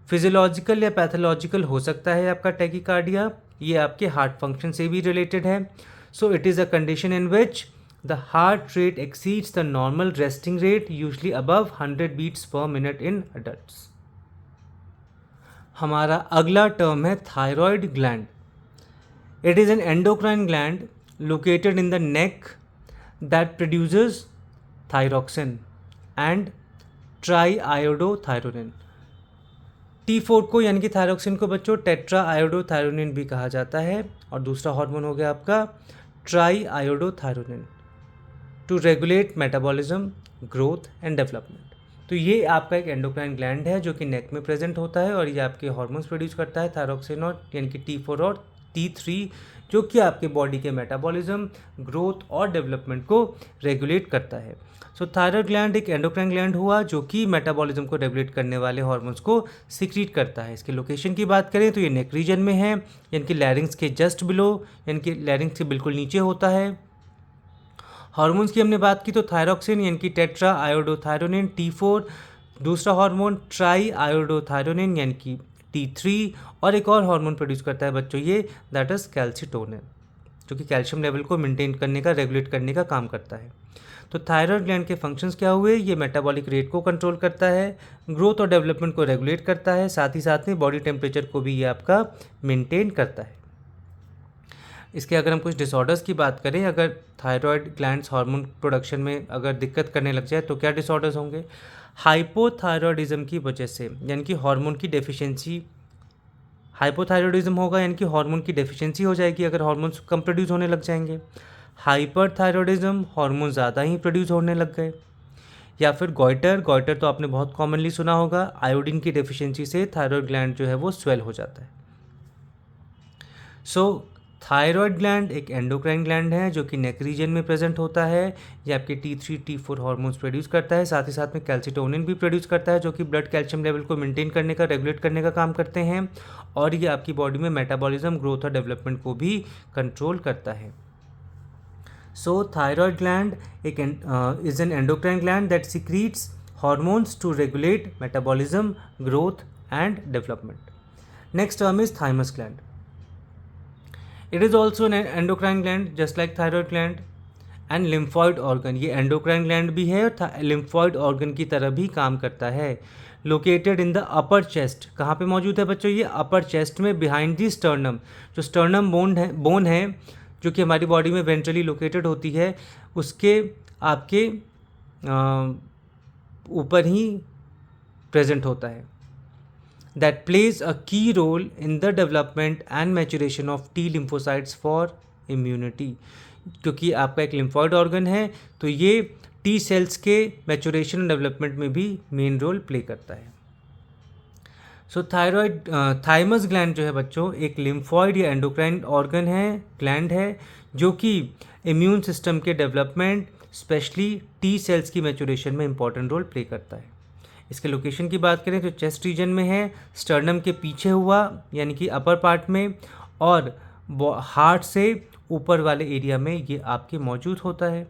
फिजियोलॉजिकल या पैथोलॉजिकल हो सकता है आपका टैकीकार्डिया, ये आपके हार्ट फंक्शन से भी रिलेटेड है। So it is a condition in which the heart rate exceeds the normal resting rate, usually above 100 beats per minute in adults. हमारा अगला टर्म है thyroid gland. It is an endocrine gland located in the neck that produces thyroxine and triiodothyronine। T4 को यानी कि thyroxine को बच्चों tetra iodothyronine भी कहा जाता है, और दूसरा हार्मोन हो गया आपका triiodothyronine to regulate metabolism, growth and development. तो ये आपका एक एंडोक्राइन ग्लैंड है जो कि नेक में प्रेजेंट होता है, और ये आपके हार्मोन्स प्रोड्यूस करता है, थायरोक्सिन और यानी कि T4 और T3, जो कि आपके बॉडी के मेटाबॉलिज्म, ग्रोथ और डेवलपमेंट को रेगुलेट करता है। सो थायराइड ग्लैंड एक एंडोक्राइन ग्लैंड हुआ जो कि मेटाबॉलिज्म को रेगुलेट करने वाले हार्मोन्स को सिक्रीट करता है। इसके लोकेशन की बात करें तो ये नेक रीजन में है, यानी कि लैरिंग्स के जस्ट बिलो, यानी कि लैरिंग्स के बिल्कुल नीचे होता है। हार्मोन्स की हमने बात की तो थायरोक्सिन यानी कि टेट्रा आयोडोथायरोनिन T4, दूसरा हार्मोन ट्राई आयोडोथायरोनिन यानी कि T3, और एक और हार्मोन प्रोड्यूस करता है बच्चों ये, दैट इज़ कैल्सिटोनिन, जो कि कैल्शियम लेवल को मेंटेन करने का, रेगुलेट करने का काम करता है। तो थायराइड ग्लैंड के फंक्शंस क्या हुए, ये मेटाबॉलिक रेट को कंट्रोल करता है, ग्रोथ और डेवलपमेंट को रेगुलेट करता है, साथ ही साथ में बॉडी टेम्परेचर को भी ये आपका मेंटेन करता है। इसके अगर हम कुछ डिसऑर्डर्स की बात करें, अगर थायराइड ग्लैंड्स हार्मोन प्रोडक्शन में अगर दिक्कत करने लग जाए तो क्या डिसऑर्डर्स होंगे, हाइपोथायरॉयडिज्म की वजह से, यानी कि हार्मोन की डेफिशिएंसी, हाइपोथायरॉयडिज्म होगा यानी कि हार्मोन की डेफिशिएंसी हो जाएगी अगर हार्मोन्स कम प्रोड्यूस होने लग जाएंगे। हाइपरथायरॉयडिज्म, हार्मोन ज़्यादा ही प्रोड्यूस होने लग गए। या फिर गॉइटर तो आपने बहुत कॉमनली सुना होगा, आयोडीन की डेफिशिएंसी से थायराइड ग्लैंड जो है वो स्वेल हो जाता है। सो थायराइड ग्लैंड एक एंडोक्राइन ग्लैंड है जो कि नेक रीजन में प्रेजेंट होता है। ये आपके T3 T4 हार्मोन्स प्रोड्यूस करता है, साथ ही साथ में कैल्सिटोनिन भी प्रोड्यूस करता है जो कि ब्लड कैल्शियम लेवल को मेंटेन करने का, रेगुलेट करने का काम करते हैं, और ये आपकी बॉडी में मेटाबॉलिज्म, ग्रोथ और डेवलपमेंट को भी कंट्रोल करता है। सो थायराइड ग्लैंड एक is an endocrine gland that secretes hormones to regulate metabolism, growth and development. Next term is thymus gland. It is also an endocrine gland just like thyroid gland and lymphoid organ। ये endocrine gland भी है और lymphoid organ की तरह भी काम करता है। Located in the upper chest, कहाँ पे मौजूद है बच्चों, ये upper chest में behind the sternum, जो sternum bone है जो कि हमारी बॉडी में ventrally located होती है, उसके आपके ऊपर ही प्रेजेंट होता है। That plays a key role in the development and maturation of T lymphocytes for immunity। क्योंकि आपका एक लिम्फॉइड ऑर्गन है तो ये T सेल्स के मैचुरेशन और डेवलपमेंट में भी मेन रोल प्ले करता है। सो थाइमस ग्लैंड जो है बच्चों एक लिम्फॉइड या एंडोक्राइन ऑर्गन है, ग्लैंड है, जो कि इम्यून सिस्टम के डेवलपमेंट, स्पेशली T सेल्स की मैचुरेशन में इंपॉर्टेंट रोल प्ले करता है। इसके लोकेशन की बात करें तो चेस्ट रीजन में है, स्टर्नम के पीछे हुआ यानी कि अपर पार्ट में, और हार्ट से ऊपर वाले एरिया में ये आपके मौजूद होता है।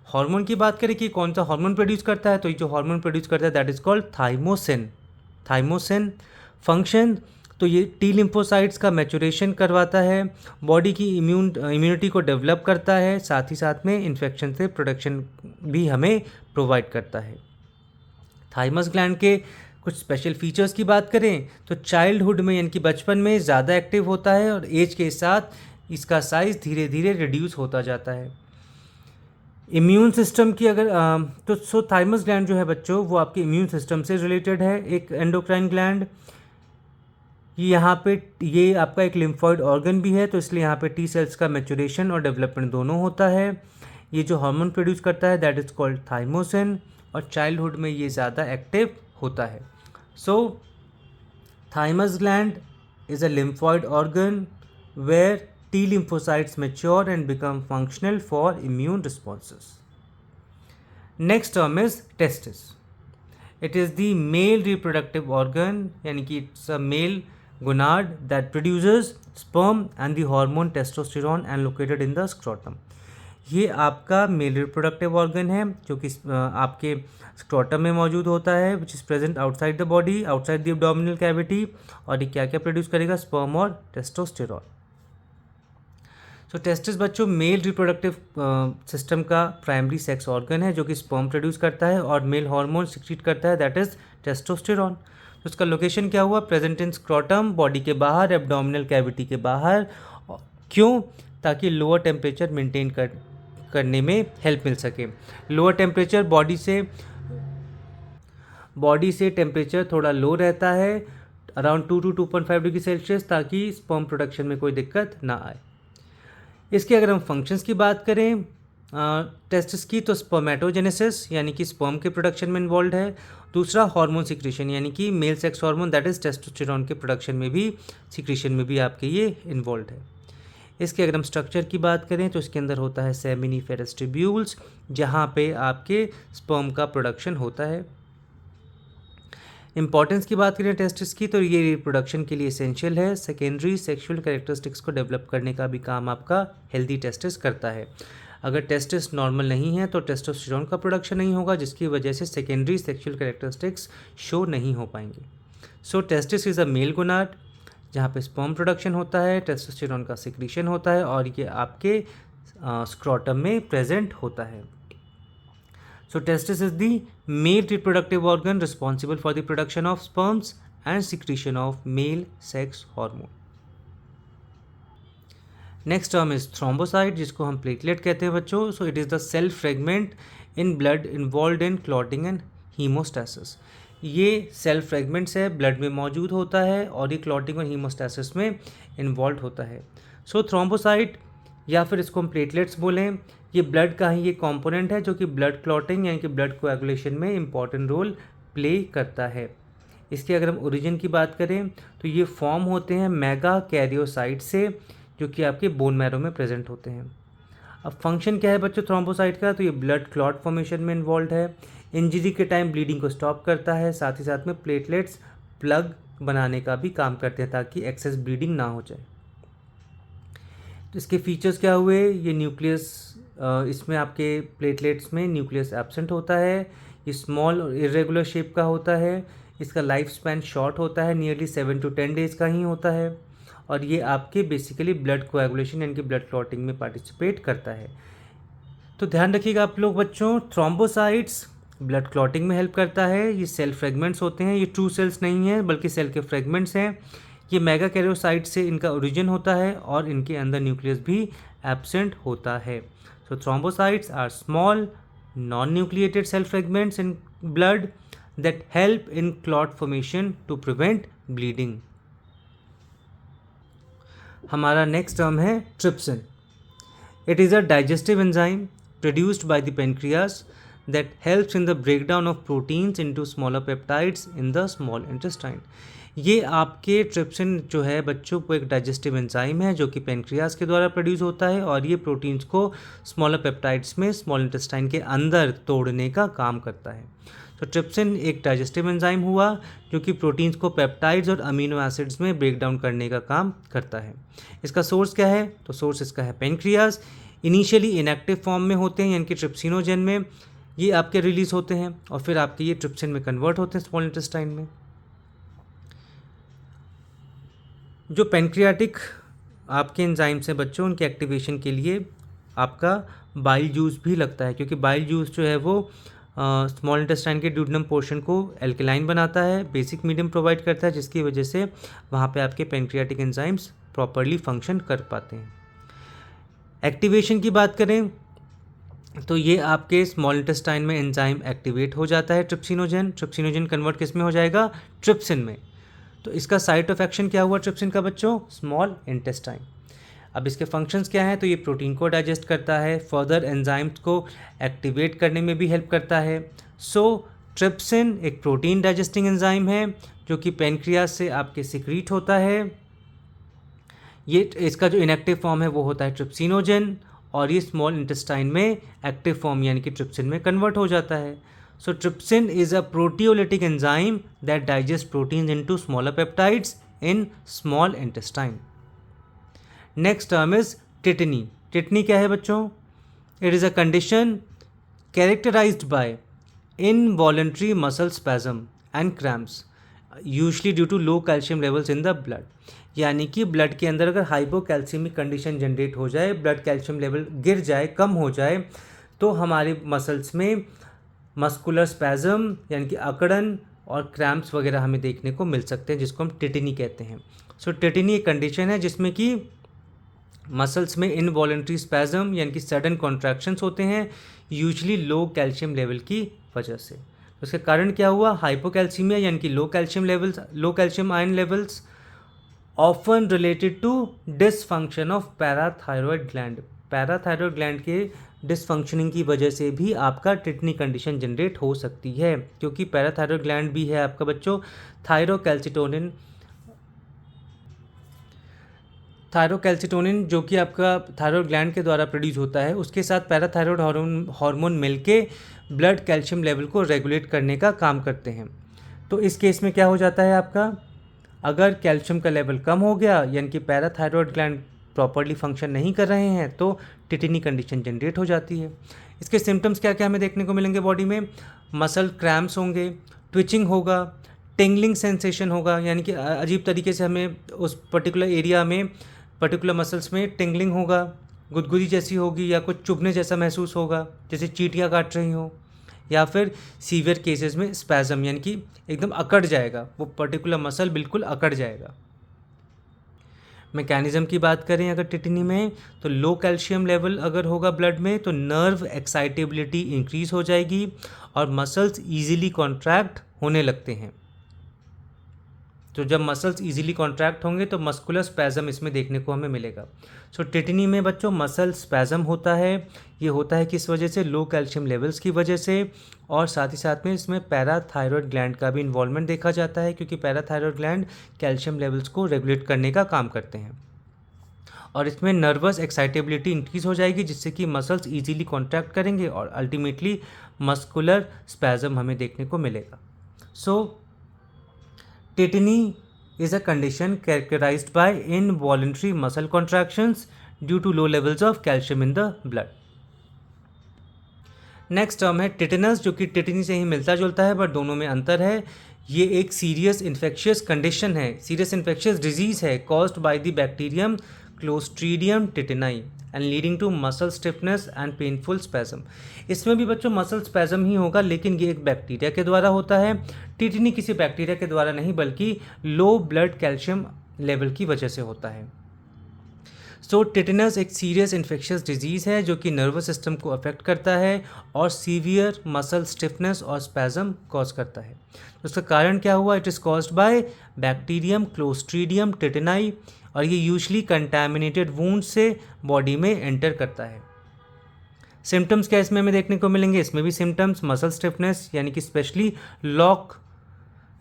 हार्मोन की बात करें कि कौन सा हार्मोन प्रोड्यूस करता है, तो ये जो हार्मोन प्रोड्यूस करता है that is called thymosin. Thymosin function, तो ये टी लिम्फोसाइट्स का मैचुरेशन करवाता है, बॉडी की इम्यूनिटी को डेवलप करता है, साथ ही साथ में इन्फेक्शन से प्रोटेक्शन भी हमें प्रोवाइड करता है। थाइमस ग्लैंड के कुछ स्पेशल फीचर्स की बात करें तो चाइल्डहुड में यानी कि बचपन में ज़्यादा एक्टिव होता है, और एज के साथ इसका साइज़ धीरे धीरे रिड्यूस होता जाता है। इम्यून सिस्टम की अगर तो थाइमस ग्लैंड जो है बच्चों वो आपके इम्यून सिस्टम से रिलेटेड है, एक एंडोक्राइन ग्लैंड। यहाँ पे ये आपका एक लिम्फॉइड ऑर्गन भी है, तो इसलिए यहाँ पे टी सेल्स का मैच्योरेशन और डेवलपमेंट दोनों होता है। ये जो हार्मोन प्रोड्यूस करता है दैट इज़ कॉल्ड थाइमोसिन, और चाइल्डहुड में ये ज़्यादा एक्टिव होता है। So thymus gland is a lymphoid organ where T lymphocytes mature and become functional for immune responses. Next term is testis. It is the male reproductive organ, यानी कि it's a male gonad that produces sperm and the hormone testosterone and located in the scrotum. ये आपका male reproductive organ है जो कि आपके scrotum में मौजूद होता है, which is present outside the body, outside the abdominal cavity, और ये क्या क्या प्रोड्यूस करेगा, स्पर्म और टेस्टोस्टेरॉन। सो टेस्टिस बच्चों मेल रिप्रोडक्टिव सिस्टम का प्राइमरी सेक्स ऑर्गन है जो कि स्पर्म प्रोड्यूस करता है और मेल हार्मोन सिक्रीट करता है दैट इज़ टेस्टोस्टेरॉन। तो उसका लोकेशन क्या हुआ, प्रेजेंट इन स्क्रोटम, बॉडी के बाहर, एब्डोमिनल कैविटी के बाहर। क्यों, ताकि लोअर टेम्परेचर मेंटेन करने में हेल्प मिल सके। लोअर टेम्परेचर बॉडी से टेम्परेचर थोड़ा लो रहता है अराउंड 2 to 2.5 डिग्री सेल्सियस, ताकि स्पर्म प्रोडक्शन में कोई दिक्कत ना आए। इसके अगर हम फंक्शंस की बात करें टेस्टिस की, तो स्पर्मेटोजेनेसिस यानी कि स्पर्म के प्रोडक्शन में इन्वॉल्व है। दूसरा हार्मोन सिक्रीशन यानी कि male sex hormone that is testosterone के प्रोडक्शन में भी, सिक्रीशन में भी आपके ये इन्वॉल्व है। इसके अगर हम स्ट्रक्चर की बात करें तो इसके अंदर होता है सेमिनिफेरस ट्यूब्यूल्स, जहाँ पे आपके स्पर्म का प्रोडक्शन होता है। इंपॉर्टेंस की बात करें टेस्टिस की, तो ये रिप्रोडक्शन के लिए एसेंशियल है। सेकेंडरी सेक्सुअल कैरेक्टरिस्टिक्स को डेवलप करने का भी काम आपका हेल्दी टेस्टिस करता है। अगर टेस्टिस नॉर्मल नहीं है तो टेस्टोस्टेरॉन का प्रोडक्शन नहीं होगा, जिसकी वजह से सेकेंडरी सेक्सुअल कैरेक्टरिस्टिक्स शो नहीं हो पाएंगे। So testis is a male gonad जहाँ पे स्पर्म प्रोडक्शन होता है, टेस्टोस्टेरॉन का सिक्रीशन होता है और ये आपके स्क्रोटम में प्रेजेंट होता है। So testis is the male reproductive organ responsible for the production of sperms and secretion of male sex hormone. Next term is thrombocyte, जिसको हम platelet कहते हैं बच्चों। So it is the cell fragment in blood involved in clotting and hemostasis. ये cell fragments है, blood में मौजूद होता है और ये क्लॉटिंग और हीमोस्टैसिस में इन्वॉल्व होता है। सो थ्रोम्बोसाइट या फिर इसको हम प्लेटलेट्स बोलें, ये ब्लड का ही ये कंपोनेंट है जो कि ब्लड क्लॉटिंग यानी कि ब्लड कोएगुलेशन में इंपॉर्टेंट रोल प्ले करता है। इसके अगर हम ओरिजिन की बात करें तो ये फॉर्म होते हैं मेगा कैरियोसाइट से, जो कि आपके बोन मैरो में प्रेजेंट होते हैं। अब फंक्शन क्या है बच्चों थ्रोम्बोसाइट का, तो ये ब्लड क्लॉट फॉर्मेशन में इन्वॉल्व है, इंजरी के टाइम ब्लीडिंग को स्टॉप करता है, साथ ही साथ में प्लेटलेट्स प्लग बनाने का भी काम करते हैं ताकि एक्सेस ब्लीडिंग ना हो जाए। तो इसके फीचर्स क्या हुए, ये न्यूक्लियस, इसमें आपके प्लेटलेट्स में न्यूक्लियस एब्सेंट होता है, ये स्मॉल और इरेगुलर शेप का होता है, इसका लाइफ स्पैन शॉर्ट होता है, नियरली 7 to 10 डेज़ का ही होता है, और ये आपके बेसिकली ब्लड कोएगुलेशन यानी कि ब्लड क्लॉटिंग में पार्टिसिपेट करता है। तो ध्यान रखिएगा आप लोग बच्चों, थ्रोम्बोसाइट्स ब्लड क्लॉटिंग में हेल्प करता है, ये सेल फ्रेगमेंट्स होते हैं, ये ट्रू सेल्स नहीं हैं बल्कि सेल के फ्रेगमेंट्स हैं। ये मेगा कैरियोसाइट से इनका ओरिजिन होता है और इनके अंदर न्यूक्लियस भी एब्सेंट होता है। So thrombocytes are small non nucleated cell fragments in blood that help in clot formation to prevent bleeding. हमारा नेक्स्ट टर्म है trypsin. It is a digestive enzyme produced by the pancreas that helps in the breakdown of proteins into smaller peptides in the small intestine. ये आपके trypsin जो है बच्चों को एक digestive enzyme है जो कि पेनक्रियाज के द्वारा प्रोड्यूस होता है और ये प्रोटीन्स को स्मॉलर पेप्टाइड्स में स्मॉल इंटेस्टाइन के अंदर तोड़ने का काम करता है। तो ट्रिप्सिन एक डाइजेस्टिव एंजाइम हुआ जो कि प्रोटीन्स को पेप्टाइड्स और अमीनो एसिड्स में ब्रेक डाउन करने का काम करता है। इसका सोर्स क्या है, तो सोर्स इसका है पेनक्रियाज। इनिशियली इनएक्टिव फॉर्म में होते हैं यानी कि ट्रिप्सिनोजेन में ये आपके रिलीज होते हैं और फिर आपके ये ट्रिप्सिन में कन्वर्ट होते हैं स्मॉल इंटेस्टाइन में। जो पेनक्रियाटिक आपके एंजाइम्स हैं बच्चों, उनके एक्टिवेशन के लिए आपका बाइल जूस भी लगता है, क्योंकि बाइल जूस जो है वो स्मॉल इंटेस्टाइन के ड्यूडेनम पोर्शन को एल्कलाइन बनाता है, बेसिक मीडियम प्रोवाइड करता है, जिसकी वजह से वहाँ पे आपके पेनक्रियाटिक एंजाइम्स प्रॉपरली फंक्शन कर पाते हैं। एक्टिवेशन की बात करें तो ये आपके स्मॉल इंटेस्टाइन में एंजाइम एक्टिवेट हो जाता है ट्रिप्सिनोजन कन्वर्ट किस में हो जाएगा, ट्रिप्सिन में। तो इसका साइट ऑफ एक्शन क्या हुआ ट्रिप्सिन का बच्चों, स्मॉल इंटेस्टाइन। अब इसके फंक्शंस क्या हैं, तो ये प्रोटीन को डाइजेस्ट करता है, फर्दर एंजाइम्स को एक्टिवेट करने में भी हेल्प करता है। सो ट्रिप्सिन एक प्रोटीन डाइजेस्टिंग एंजाइम है जो कि पेनक्रियास से आपके सिक्रीट होता है। ये इसका जो इनएक्टिव फॉर्म है वो होता है ट्रिप्सिनोजन, और ये स्मॉल इंटेस्टाइन में एक्टिव फॉर्म यानी कि ट्रिप्सिन में कन्वर्ट हो जाता है। So trypsin is a proteolytic enzyme that digest proteins into smaller peptides in small intestine. Next term is tetany. Tetany क्या है बच्चों, it is a condition characterized by involuntary muscle spasm and cramps usually due to low calcium levels in the blood. यानी कि blood के अंदर अगर hypocalcemic condition generate हो जाए, ब्लड कैल्शियम लेवल गिर जाए, कम हो जाए, तो हमारे मसल्स में मस्कुलर स्पैज्म यानी कि अकड़न और क्रैम्प्स वगैरह हमें देखने को मिल सकते हैं, जिसको हम टिटनी कहते हैं। सो टिटनी एक कंडीशन है जिसमें कि मसल्स में इनवॉलंटरी स्पैज्म यानी कि सडन कॉन्ट्रैक्शंस होते हैं, यूजली लो कैल्शियम लेवल की वजह से। तो इसका कारण क्या हुआ, हाइपोकैल्सीमिया यानी कि low calcium ion levels often related to dysfunction of parathyroid gland. Parathyroid gland के डिसफंक्शनिंग की वजह से भी आपका टिटनी कंडीशन जनरेट हो सकती है, क्योंकि पैराथायरॉयड ग्लैंड भी है आपका बच्चों थायरोकैल्सिटोनिन जो कि आपका थायरॉयड ग्लैंड के द्वारा प्रोड्यूस होता है, उसके साथ पैराथायरॉयड हार्मोन मिलके ब्लड कैल्शियम लेवल को रेगुलेट करने का काम करते हैं। तो इस केस में क्या हो जाता है आपका, अगर कैल्शियम का लेवल कम हो गया यानी कि पैराथायरॉयड ग्लैंड प्रॉपरली फंक्शन नहीं कर रहे हैं, तो टिटनी कंडीशन जनरेट हो जाती है। इसके सिम्टम्स क्या क्या हमें देखने को मिलेंगे बॉडी में, मसल क्रैम्प्स होंगे, ट्विचिंग होगा, टिंगलिंग सेंसेशन होगा, यानी कि अजीब तरीके से हमें उस पर्टिकुलर एरिया में पर्टिकुलर मसल्स में टिंगलिंग होगा, गुदगुदी जैसी होगी या कुछ चुभने जैसा महसूस होगा जैसे चींटियाँ काट रही हो, या फिर सीवियर केसेस में स्पैज्म यानी कि एकदम अकड़ जाएगा, वो पर्टिकुलर मसल बिल्कुल अकड़ जाएगा। मैकेनिज्म की बात करें अगर टिटनी में, तो लो कैल्शियम लेवल अगर होगा ब्लड में तो नर्व एक्साइटेबिलिटी इंक्रीज हो जाएगी और मसल्स ईजिली कॉन्ट्रैक्ट होने लगते हैं। तो जब मसल्स इजीली कॉन्ट्रैक्ट होंगे तो मस्कुलर स्पैज्म इसमें देखने को हमें मिलेगा। सो टिटनी में बच्चों मसल स्पैज्म होता है, ये होता है किस वजह से, लो कैल्शियम लेवल्स की वजह से, और साथ ही साथ में इसमें पैराथायरॉयड ग्लैंड का भी इन्वॉल्वमेंट देखा जाता है, क्योंकि पैराथायरॉयड ग्लैंड कैल्शियम लेवल्स को रेगुलेट करने का काम करते हैं। और इसमें नर्वस एक्साइटेबिलिटी इंक्रीज हो जाएगी जिससे कि मसल्स ईजीली कॉन्ट्रैक्ट करेंगे और अल्टीमेटली मस्कुलर स्पैज्म हमें देखने को मिलेगा। सो टिटनी is a condition characterized by involuntary muscle contractions due to low levels of calcium in the blood. Next term है टिटेनस, जो कि टिटनी से ही मिलता जुलता है बट दोनों में अंतर है। ये एक सीरियस इन्फेक्शियस कंडीशन है, सीरियस इन्फेक्शियस डिजीज़ है caused by the bacterium Clostridium tetani and leading to muscle stiffness and painful spasm. इसमें भी बच्चों मसल स्पैज्म ही होगा, लेकिन ये एक बैक्टीरिया के द्वारा होता है। टिटनी किसी बैक्टीरिया के द्वारा नहीं बल्कि लो ब्लड कैल्शियम लेवल की वजह से होता है। सो टिटेनस एक सीरियस इन्फेक्शियस डिजीज़ है जो कि नर्वस सिस्टम को अफेक्ट करता है और सीवियर मसल स्टिफनेस और स्पैज्म कॉज करता है। तो उसका कारण क्या हुआ, it is caused by bacterium Clostridium tetani, और ये यूजली कंटैमिनेटेड वूंड से बॉडी में एंटर करता है। सिम्टम्स क्या इसमें हमें देखने को मिलेंगे, इसमें भी सिम्टम्स मसल स्टिफनेस यानी कि स्पेशली लॉक,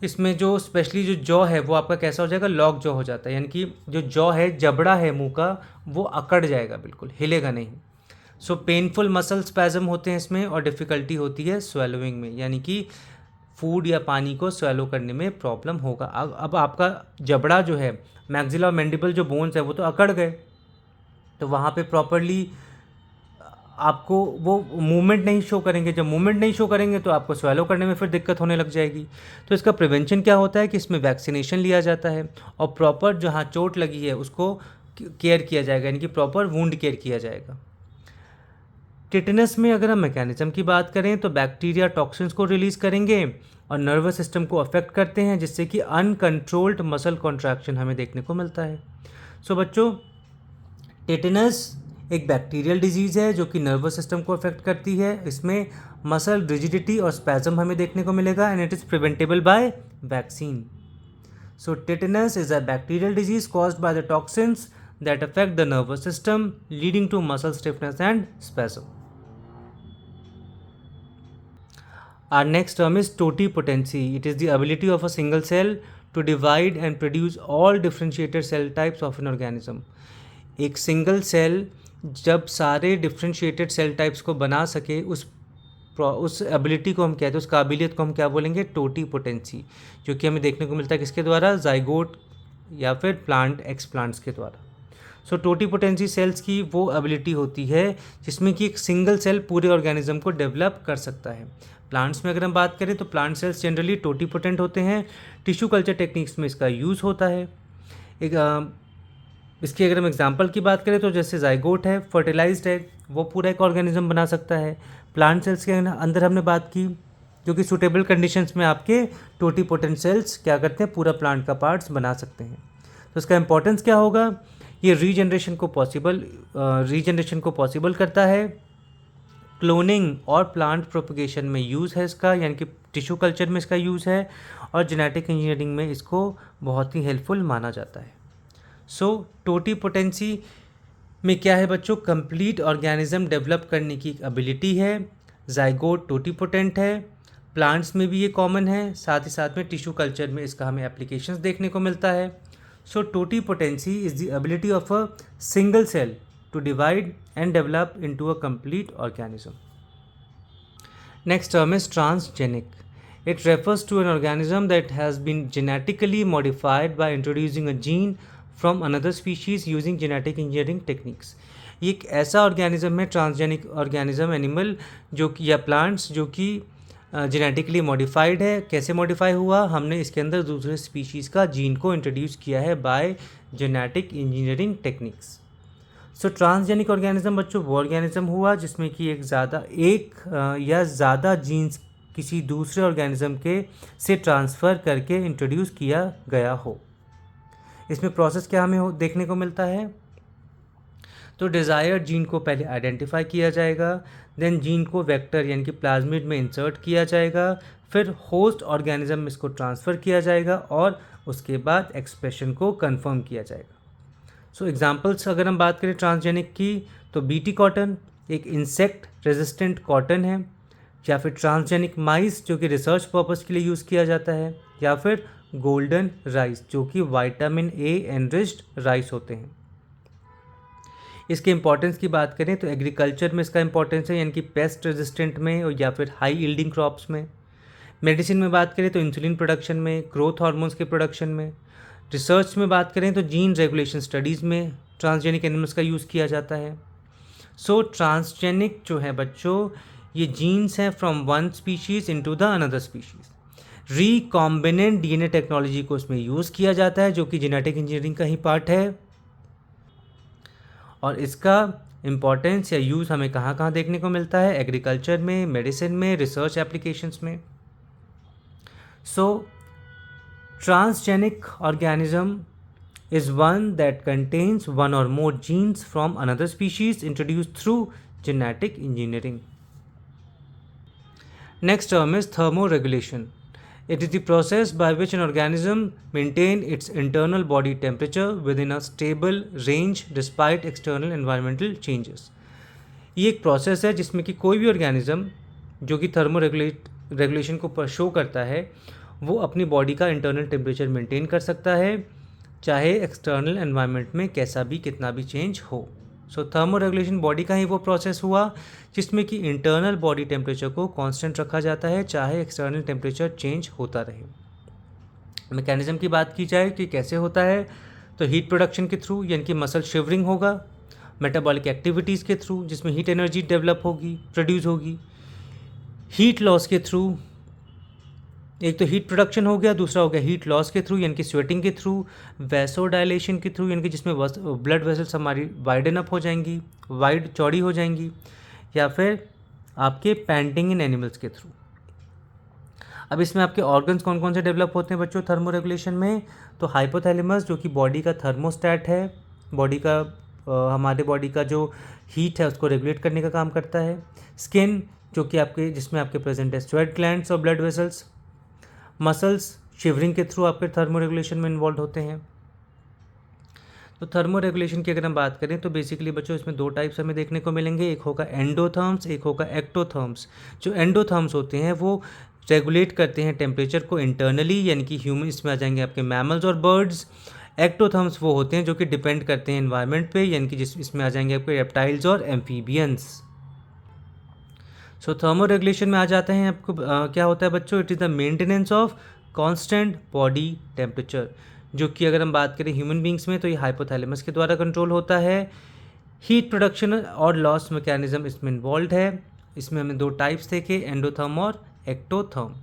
इसमें जो स्पेशली जो जॉ है वो आपका कैसा हो जाएगा, लॉक जॉ हो जाता है, यानी कि जो जॉ है जबड़ा है मुंह का वो अकड़ जाएगा, बिल्कुल हिलेगा नहीं। सो पेनफुल मसल स्पैज्म होते हैं इसमें, और डिफ़िकल्टी होती है स्वेलोइंग में, यानी कि फूड या पानी को स्वेलो करने में प्रॉब्लम होगा। अब आपका जबड़ा जो है, मैक्सिला और मैंडिबल जो बोन्स है वो तो अकड़ गए, तो वहाँ पे प्रॉपरली आपको वो मूवमेंट नहीं शो करेंगे। जब मूवमेंट नहीं शो करेंगे तो आपको स्वेलो करने में फिर दिक्कत होने लग जाएगी। तो इसका प्रिवेंशन क्या होता है कि इसमें वैक्सीनेशन लिया जाता है और प्रॉपर जहाँ चोट लगी है उसको केयर किया जाएगा, यानी कि प्रॉपर वुंड केयर किया जाएगा। टिटेनस में अगर हम मैकेनिज्म की बात करें तो बैक्टीरिया टॉक्सिन्स को रिलीज़ करेंगे और नर्वस सिस्टम को अफेक्ट करते हैं, जिससे कि अनकंट्रोल्ड मसल कॉन्ट्रैक्शन हमें देखने को मिलता है। सो बच्चों, टिटेनस एक बैक्टीरियल डिजीज़ है जो कि नर्वस सिस्टम को अफेक्ट करती है। इसमें मसल रिजिडिटी और स्पैज़म हमें देखने को मिलेगा and it is preventable by vaccine. So tetanus is a bacterial disease caused by the toxins that affect the nervous system, leading to muscle stiffness and spasm. Our next term is totipotency. It is the ability of a single cell to divide and produce all differentiated cell types of an organism. एक single cell जब सारे differentiated cell types को बना सके, उस ability को हम कहते हैं, उस काबिलियत को हम क्या बोलेंगे? टोटीपोटेंसी, जो कि हमें देखने को मिलता है किसके द्वारा? जाइगोट या फिर प्लांट एक्सप्लांट्स के द्वारा। सो टोटीपोटेंसी सेल्स की वो एबिलिटी होती है जिसमें कि एक सिंगल सेल पूरे ऑर्गेनिज्म को डेवलप कर सकता है। प्लांट्स में अगर हम बात करें तो प्लांट सेल्स जनरली टोटीपोटेंट होते हैं। टिश्यू कल्चर टेक्निक्स में इसका यूज़ होता है। इसकी अगर हम एग्जांपल की बात करें तो जैसे जाइगोट है, फर्टिलाइज्ड है, वो पूरा एक ऑर्गेनिज्म बना सकता है। प्लांट सेल्स के अंदर हमने बात की जो कि सूटेबल कंडीशंस में आपके टोटीपोटेंट सेल्स क्या करते हैं? पूरा प्लांट का पार्ट्स बना सकते हैं। तो इसका इंपॉर्टेंस क्या होगा? ये रीजनरेशन को पॉसिबल करता है। क्लोनिंग और प्लांट प्रोपगेशन में यूज़ है इसका, यानी कि टिश्यू कल्चर में इसका यूज़ है, और जेनेटिक इंजीनियरिंग में इसको बहुत ही हेल्पफुल माना जाता है। सो टोटीपोटेंसी में क्या है बच्चों? कंप्लीट ऑर्गेनिज्म डेवलप करने की एबिलिटी है। जाइगोट टोटीपोटेंट है, प्लांट्स में भी ये कॉमन है, साथ ही साथ में टिश्यू कल्चर में इसका हमें एप्लीकेशंस देखने को मिलता है। So totipotency is the ability of a single cell to divide and develop into a complete organism. Next term is transgenic. It refers to an organism that has been genetically modified by introducing a gene from another species using genetic engineering techniques. ये एक ऐसा organism है, transgenic organism, animal जो कि या plants जो कि genetically modified है। कैसे मॉडिफाई हुआ? हमने इसके अंदर दूसरे स्पीशीज़ का जीन को इंट्रोड्यूस किया है bye genetic engineering techniques. So transgenic organism बच्चों वो ऑर्गेनिज्म हुआ जिसमें कि एक या ज़्यादा जीन्स किसी दूसरे ऑर्गेनिज्म के से ट्रांसफ़र करके इंट्रोड्यूस किया गया हो। इसमें प्रोसेस क्या हमें देखने को मिलता है? तो डिज़ायर्ड जीन को पहले आइडेंटिफाई किया जाएगा, देन जीन को वेक्टर यानी कि प्लाज्मिड में इंसर्ट किया जाएगा, फिर होस्ट ऑर्गेनिज्म में इसको ट्रांसफ़र किया जाएगा और उसके बाद एक्सप्रेशन को कंफर्म किया जाएगा। सो एग्जांपल्स अगर हम बात करें ट्रांसजेनिक की तो बीटी कॉटन एक इंसेक्ट रेजिस्टेंट कॉटन है, या फिर ट्रांसजेनिक माइस जो कि रिसर्च पर्पस के लिए यूज़ किया जाता है, या फिर गोल्डन राइस जो कि विटामिन ए एनरिच्ड राइस होते हैं। इसके इंपॉर्टेंस की बात करें तो एग्रीकल्चर में इसका इंपॉर्टेंस है, यानी कि पेस्ट रेजिस्टेंट में या फिर हाई यील्डिंग क्रॉप्स में। मेडिसिन में बात करें तो इंसुलिन प्रोडक्शन में, ग्रोथ हार्मोन्स के प्रोडक्शन में। रिसर्च में बात करें तो जीन रेगुलेशन स्टडीज़ में ट्रांसजेनिक एनिमल्स का यूज़ किया जाता है। सो ट्रांसजेनिक जो है बच्चों ये जीन्स हैं from one species into the another species. Recombinant DNA technology को इसमें यूज़ किया जाता है जो कि जेनेटिक इंजीनियरिंग का ही पार्ट है। और इसका इम्पॉर्टेंस या यूज़ हमें कहाँ कहाँ देखने को मिलता है? एग्रीकल्चर में, मेडिसिन में, रिसर्च एप्लीकेशंस में। So transgenic organism is one that contains one or more genes from another species introduced through genetic engineering. Next term is thermoregulation. It is the process by which an organism maintains its internal body temperature within a stable range despite external environmental changes. ये एक process है जिसमें कि कोई भी organism जो कि regulation को शो करता है वो अपनी बॉडी का इंटरनल टेम्परेचर मेंटेन कर सकता है चाहे एक्सटर्नल एनवायरनमेंट में कैसा भी कितना भी चेंज हो। सो थर्मोरेगुलेशन बॉडी का ही वो प्रोसेस हुआ जिसमें कि इंटरनल बॉडी टेम्परेचर को कांस्टेंट रखा जाता है चाहे एक्सटर्नल टेम्परेचर चेंज होता रहे। मैकेनिज्म की बात की जाए कि कैसे होता है तो हीट प्रोडक्शन के थ्रू, यानी कि मसल शिवरिंग होगा, मेटाबॉलिक एक्टिविटीज़ के थ्रू जिसमें हीट एनर्जी डेवलप होगी, प्रोड्यूस होगी, हीट लॉस के थ्रू, एक तो हीट प्रोडक्शन हो गया, दूसरा हो गया हीट लॉस के थ्रू यानी कि स्वेटिंग के थ्रू, वैसोडाइलेशन के थ्रू यानी कि जिसमें ब्लड वेसल्स हमारी वाइडन अप हो जाएंगी, वाइड चौड़ी हो जाएंगी, या फिर आपके पैंटिंग इन एनिमल्स के थ्रू। अब इसमें आपके ऑर्गन्स कौन कौन से डेवलप होते हैं बच्चों थर्मोरेगुलेशन में? तो हाइपोथैलेमस जो कि बॉडी का थर्मोस्टैट है, बॉडी का हमारे बॉडी का जो हीट है उसको रेगुलेट करने का काम करता है। स्किन जो कि आपके जिसमें आपके प्रेजेंट है स्वेट ग्लैंड्स और ब्लड वेसल्स। मसल्स शिवरिंग के थ्रू आपके थर्मो रेगुलेशन में इन्वॉल्व होते हैं। तो थर्मो रेगुलेशन की अगर हम बात करें तो बेसिकली बच्चों इसमें दो टाइप्स हमें देखने को मिलेंगे, एक होगा एंडोथर्म्स, एक होगा एक्टोथर्म्स। जो एंडोथर्म्स होते हैं वो रेगुलेट करते हैं टेम्परेचर को इंटरनली, यानी कि ह्यूमन, इसमें आ जाएंगे आपके मैमल्स और बर्ड्स। एक्टोथर्म्स वो होते हैं जो कि डिपेंड करते हैं एनवायरनमेंट पे, यानी कि इसमें आ जाएंगे आपके रेप्टाइल्स और एम्फीबियंस। सो थर्मो रेगुलेशन में आ जाते हैं आपको क्या होता है बच्चों, it is the maintenance of constant body temperature, जो कि अगर हम बात करें ह्यूमन बींग्स में तो ये हाइपोथैलेमस के द्वारा कंट्रोल होता है। हीट प्रोडक्शन और लॉस मैकेनिज्म इसमें इन्वॉल्व है। इसमें हमने दो टाइप्स देखे, एंडोथर्म और ectotherm.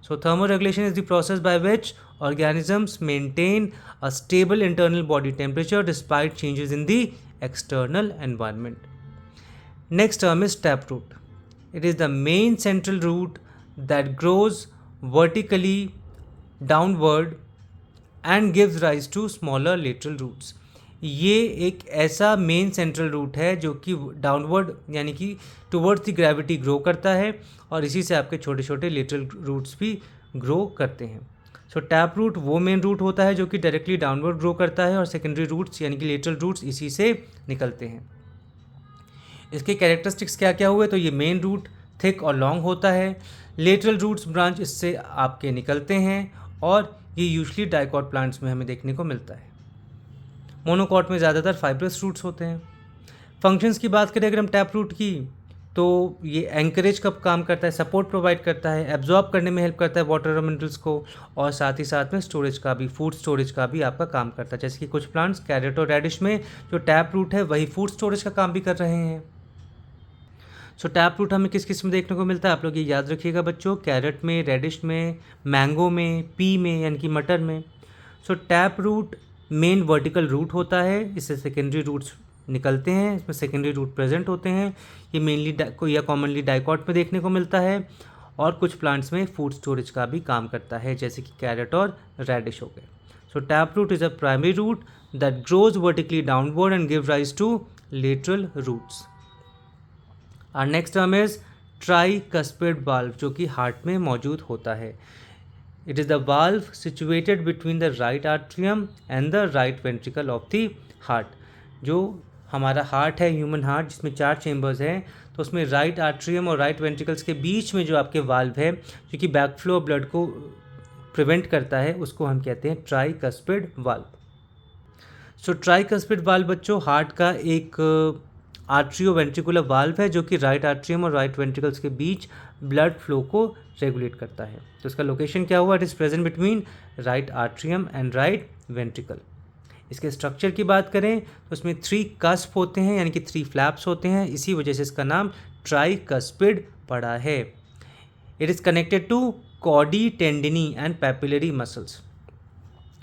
So thermo regulation is the process by which organisms maintain a stable internal body temperature despite changes in the external environment. Next term is taproot. It is the main central root that grows vertically downward and gives rise to smaller lateral roots. ये एक ऐसा main central root है जो कि downward यानी कि towards the gravity grow करता है और इसी से आपके छोटे छोटे लेटरल रूट्स भी ग्रो करते हैं। सो टैप रूट वो मेन रूट होता है जो कि डायरेक्टली डाउनवर्ड ग्रो करता है और सेकेंडरी रूट्स यानी कि लेटरल रूट्स इसी से निकलते हैं। इसके कैरेक्टरिस्टिक्स क्या क्या हुए, तो ये मेन रूट थिक और लॉन्ग होता है, लेटरल रूट्स ब्रांच इससे आपके निकलते हैं और ये यूजुअली डाइकॉट प्लांट्स में हमें देखने को मिलता है। मोनोकॉट में ज़्यादातर फाइब्रस रूट्स होते हैं। फंक्शंस की बात करें अगर हम टैप रूट की, तो ये एंकरेज का काम करता है, सपोर्ट प्रोवाइड करता है, एब्जॉर्ब करने में हेल्प करता है वाटर और मिनरल्स को, और साथ ही साथ में स्टोरेज का भी, फूड स्टोरेज का भी आपका काम करता है। जैसे कि कुछ प्लांट्स कैरेट और रेडिश में जो टैप रूट है वही फूड स्टोरेज का काम भी कर रहे हैं। सो टैप रूट हमें किस किस में देखने को मिलता है, आप लोग ये याद रखिएगा बच्चों, कैरेट में, रेडिश में, मैंगो में, पी में यानी कि मटर में। So tap root main vertical root होता है, इससे सेकेंडरी रूट्स निकलते हैं, इसमें सेकेंडरी रूट प्रेजेंट होते हैं। ये मेनली या कॉमनली डाइकॉट में देखने को मिलता है और कुछ प्लांट्स में फूड स्टोरेज का भी काम करता है, जैसे कि कैरेट और रेडिश हो गए। So tap root is a primary root that grows vertically downward and give rise to lateral roots. Our next term is tricuspid valve, जो कि हार्ट में मौजूद होता है। It is the valve situated between the right atrium and the right ventricle of the heart. जो हमारा heart है, human heart, जिसमें 4 चेंबर्स हैं, तो उसमें राइट आर्ट्रियम और राइट वेंट्रिकल्स के बीच में जो आपके वाल्व है, जो कि बैकफ्लो ऑफ ब्लड को प्रिवेंट करता है, उसको हम कहते हैं ट्राइकस्पिड वाल्व। सो ट्राइकस्पिड वाल्व बच्चों हार्ट का एक आर्ट्रियो वेंट्रिकुलर वाल्व है जो कि राइट आर्ट्रियम और राइट वेंट्रिकल्स के बीच ब्लड फ्लो को रेगुलेट करता है। तो इसका लोकेशन क्या हुआ, it is present between right atrium and right ventricle. इसके स्ट्रक्चर की बात करें तो उसमें 3 कस्प होते हैं, यानी कि 3 फ्लैप्स होते हैं, इसी वजह से इसका नाम ट्राइकस्पिड पड़ा है। इट इज़ कनेक्टेड टू कॉडी, tendineae and papillary muscles.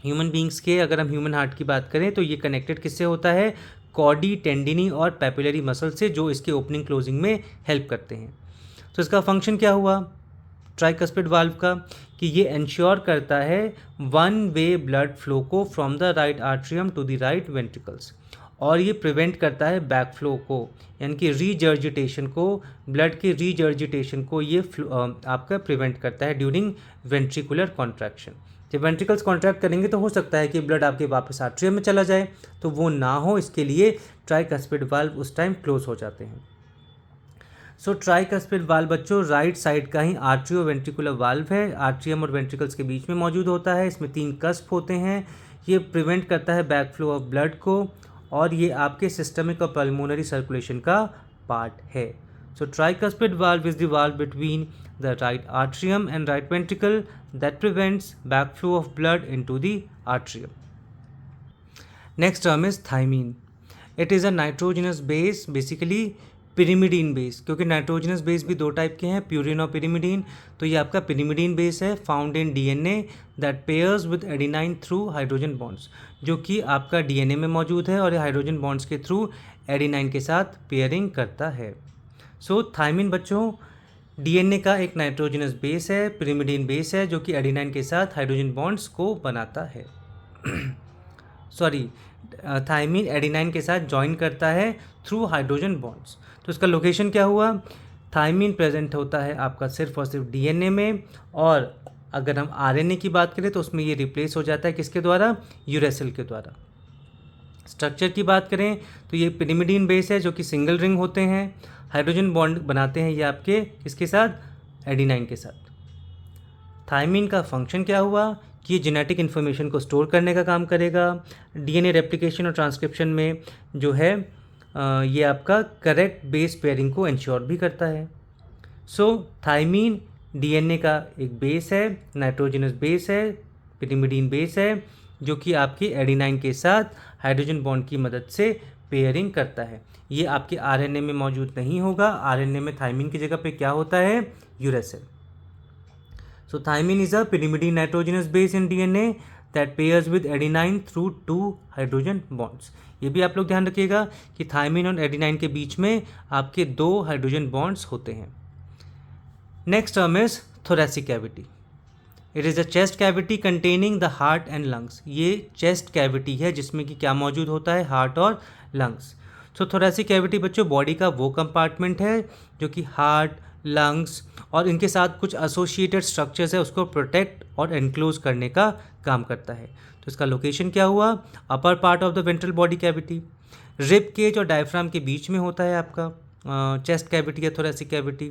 Human beings के अगर हम ह्यूमन हार्ट की बात करें तो ये कनेक्टेड किससे होता है, कॉडी, टेंडिनी और पैपिलरी मसल से, जो इसके ओपनिंग क्लोजिंग में हेल्प करते हैं। तो इसका फंक्शन क्या हुआ ट्राइकस्पिड वाल्व का, कि ये इंश्योर करता है 1 वे ब्लड फ्लो को from the right atrium to the right ventricles, और ये प्रिवेंट करता है बैक फ्लो को, यानी कि रीजर्जिटेशन को, ब्लड के रीजर्जिटेशन को ये आपका प्रिवेंट करता है ड्यूरिंग वेंट्रिकुलर कॉन्ट्रैक्शन। जब वेंट्रिकल्स कॉन्ट्रैक्ट करेंगे तो हो सकता है कि ब्लड आपके वापस आर्ट्रियम में चला जाए, तो वो ना हो इसके लिए ट्राइकस्पिड वाल्व उस टाइम क्लोज हो जाते हैं। सो ट्राइकस्पिड वाल्व बच्चों राइट साइड का ही आर्ट्रियो वेंट्रिकुलर वाल्व है, आर्ट्रियम और वेंट्रिकल्स के बीच में मौजूद होता है। इसमें 3 कस्प होते हैं, ये प्रिवेंट करता है बैक फ्लो ऑफ ब्लड को, और ये आपके सिस्टमिक और पल्मोनरी सर्कुलेशन का पार्ट है। So tricuspid valve is the valve between the right atrium and right ventricle that prevents backflow of blood into the atrium. Next term is thymine. It is a nitrogenous base, basically pyrimidine base, क्योंकि nitrogenous base भी 2 type के हैं, purine और pyrimidine। तो ये आपका pyrimidine base है, found in DNA that pairs with adenine through hydrogen bonds, जो कि आपका DNA में मौजूद है और ये हाइड्रोजन बॉन्ड्स के थ्रू एडिनाइन के साथ पेयरिंग करता है। सो थाइमिन बच्चों डीएनए का एक नाइट्रोजनस बेस है, पिरिमिडीन बेस है, जो कि एडिनाइन के साथ हाइड्रोजन बॉन्ड्स को बनाता है। सॉरी, थायमीन एडेनाइन के साथ ज्वाइन करता है थ्रू हाइड्रोजन बॉन्ड्स। तो इसका लोकेशन क्या हुआ, थायमीन प्रेजेंट होता है आपका सिर्फ और सिर्फ डीएनए में, और अगर हम आरएनए की बात करें तो उसमें ये रिप्लेस हो जाता है किसके द्वारा, यूरेसिल के द्वारा। स्ट्रक्चर की बात करें तो ये पिरिमिडीन बेस है जो कि सिंगल रिंग होते हैं, हाइड्रोजन बॉन्ड बनाते हैं ये आपके किसके साथ, एडेनाइन के साथ। थायमीन का फंक्शन क्या हुआ कि ये जेनेटिक इन्फॉर्मेशन को स्टोर करने का काम करेगा, डीएनए रेप्लिकेशन और ट्रांसक्रिप्शन में जो है ये आपका करेक्ट बेस पेयरिंग को इंश्योर भी करता है। सो थायमीन डीएनए का एक बेस है, नाइट्रोजनस बेस है, पिरिमिडीन बेस है, जो कि आपकी एडेनाइन के साथ हाइड्रोजन बॉन्ड की मदद से पेयरिंग करता है। ये आपके आरएनए में मौजूद नहीं होगा, आरएनए में थायमीन की जगह पे क्या होता है, uracil. So thymine is a pyrimidine nitrogenous base in DNA that pairs with adenine through 2 hydrogen bonds। ये भी आप लोग ध्यान रखिएगा कि थायमीन और एडेनाइन के बीच में आपके 2 हाइड्रोजन बॉन्ड्स होते हैं। Next term is thoracic cavity। It is a chest cavity containing the heart and lungs. ये चेस्ट कैविटी है जिसमें कि क्या मौजूद होता है, हार्ट और लंग्स। सो thoracic कैविटी बच्चों बॉडी का वो कंपार्टमेंट है जो कि हार्ट, लंग्स और इनके साथ कुछ एसोसिएटेड स्ट्रक्चर्स है उसको प्रोटेक्ट और एनक्लोज करने का काम करता है। तो इसका लोकेशन क्या हुआ, upper part of the ventral body cavity, rib cage और डायफ्राम के बीच में होता है आपका चेस्ट कैविटी या thoracic कैविटी।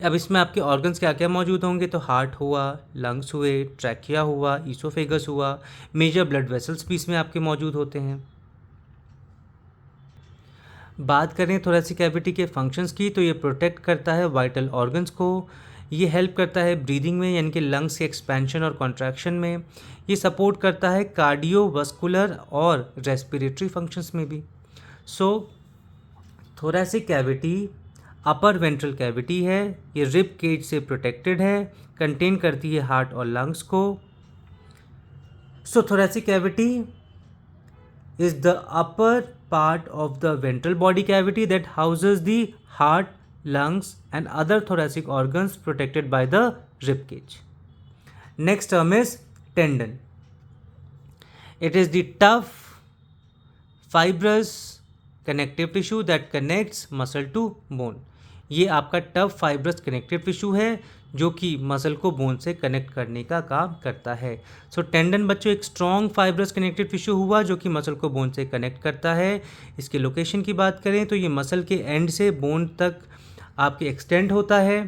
अब इसमें आपके ऑर्गन्स क्या क्या मौजूद होंगे, तो हार्ट हुआ, लंग्स हुए, ट्रैकिया हुआ, ईसोफेगस हुआ, मेजर ब्लड वेसल्स भी इसमें आपके मौजूद होते हैं। बात करें thoracic कैविटी के फंक्शंस की तो ये प्रोटेक्ट करता है वाइटल ऑर्गन्स को, ये हेल्प करता है ब्रीदिंग में यानी कि लंग्स के एक्सपेंशन और कॉन्ट्रैक्शन में, ये सपोर्ट करता है कार्डियोवास्कुलर और रेस्पिरेटरी फंक्शंस में भी। सो thoracic कैविटी अपर वेंट्रल कैविटी है, ये रिब केज से प्रोटेक्टेड है, कंटेन करती है हार्ट और लंग्स को। सो thoracic cavity is the upper part of the ventral body cavity that houses the heart, lungs and other thoracic organs protected by the rib cage. Next term is tendon. It is the tough, fibrous connective tissue that connects muscle to bone. ये आपका tough fibrous connective tissue है जो कि muscle को bone से connect करने का काम करता है। सो टेंडन बच्चों एक स्ट्रॉन्ग फाइब्रस कनेक्टिव टिश्यू हुआ जो कि मसल को बोन से कनेक्ट करता है। इसके लोकेशन की बात करें तो ये मसल के एंड से बोन तक आपके एक्सटेंड होता है।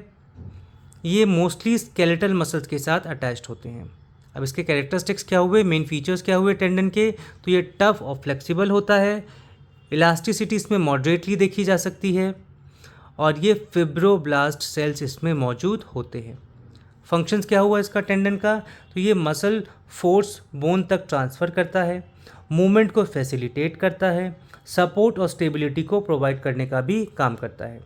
ये मोस्टली स्केलेटल मसल्स के साथ अटैच्ड होते हैं। अब इसके कैरेक्टरिस्टिक्स क्या हुए, मेन फीचर्स क्या हुए टेंडन के, तो ये टफ और फ्लेक्सिबल होता है, इलास्टिसिटी इसमें मॉडरेटली देखी जा सकती है और ये फिब्रोब्लास्ट सेल्स इसमें मौजूद होते हैं। फंक्शंस क्या हुआ इसका टेंडन का, तो ये मसल फोर्स बोन तक ट्रांसफ़र करता है, मूवमेंट को फैसिलिटेट करता है, सपोर्ट और स्टेबिलिटी को प्रोवाइड करने का भी काम करता है।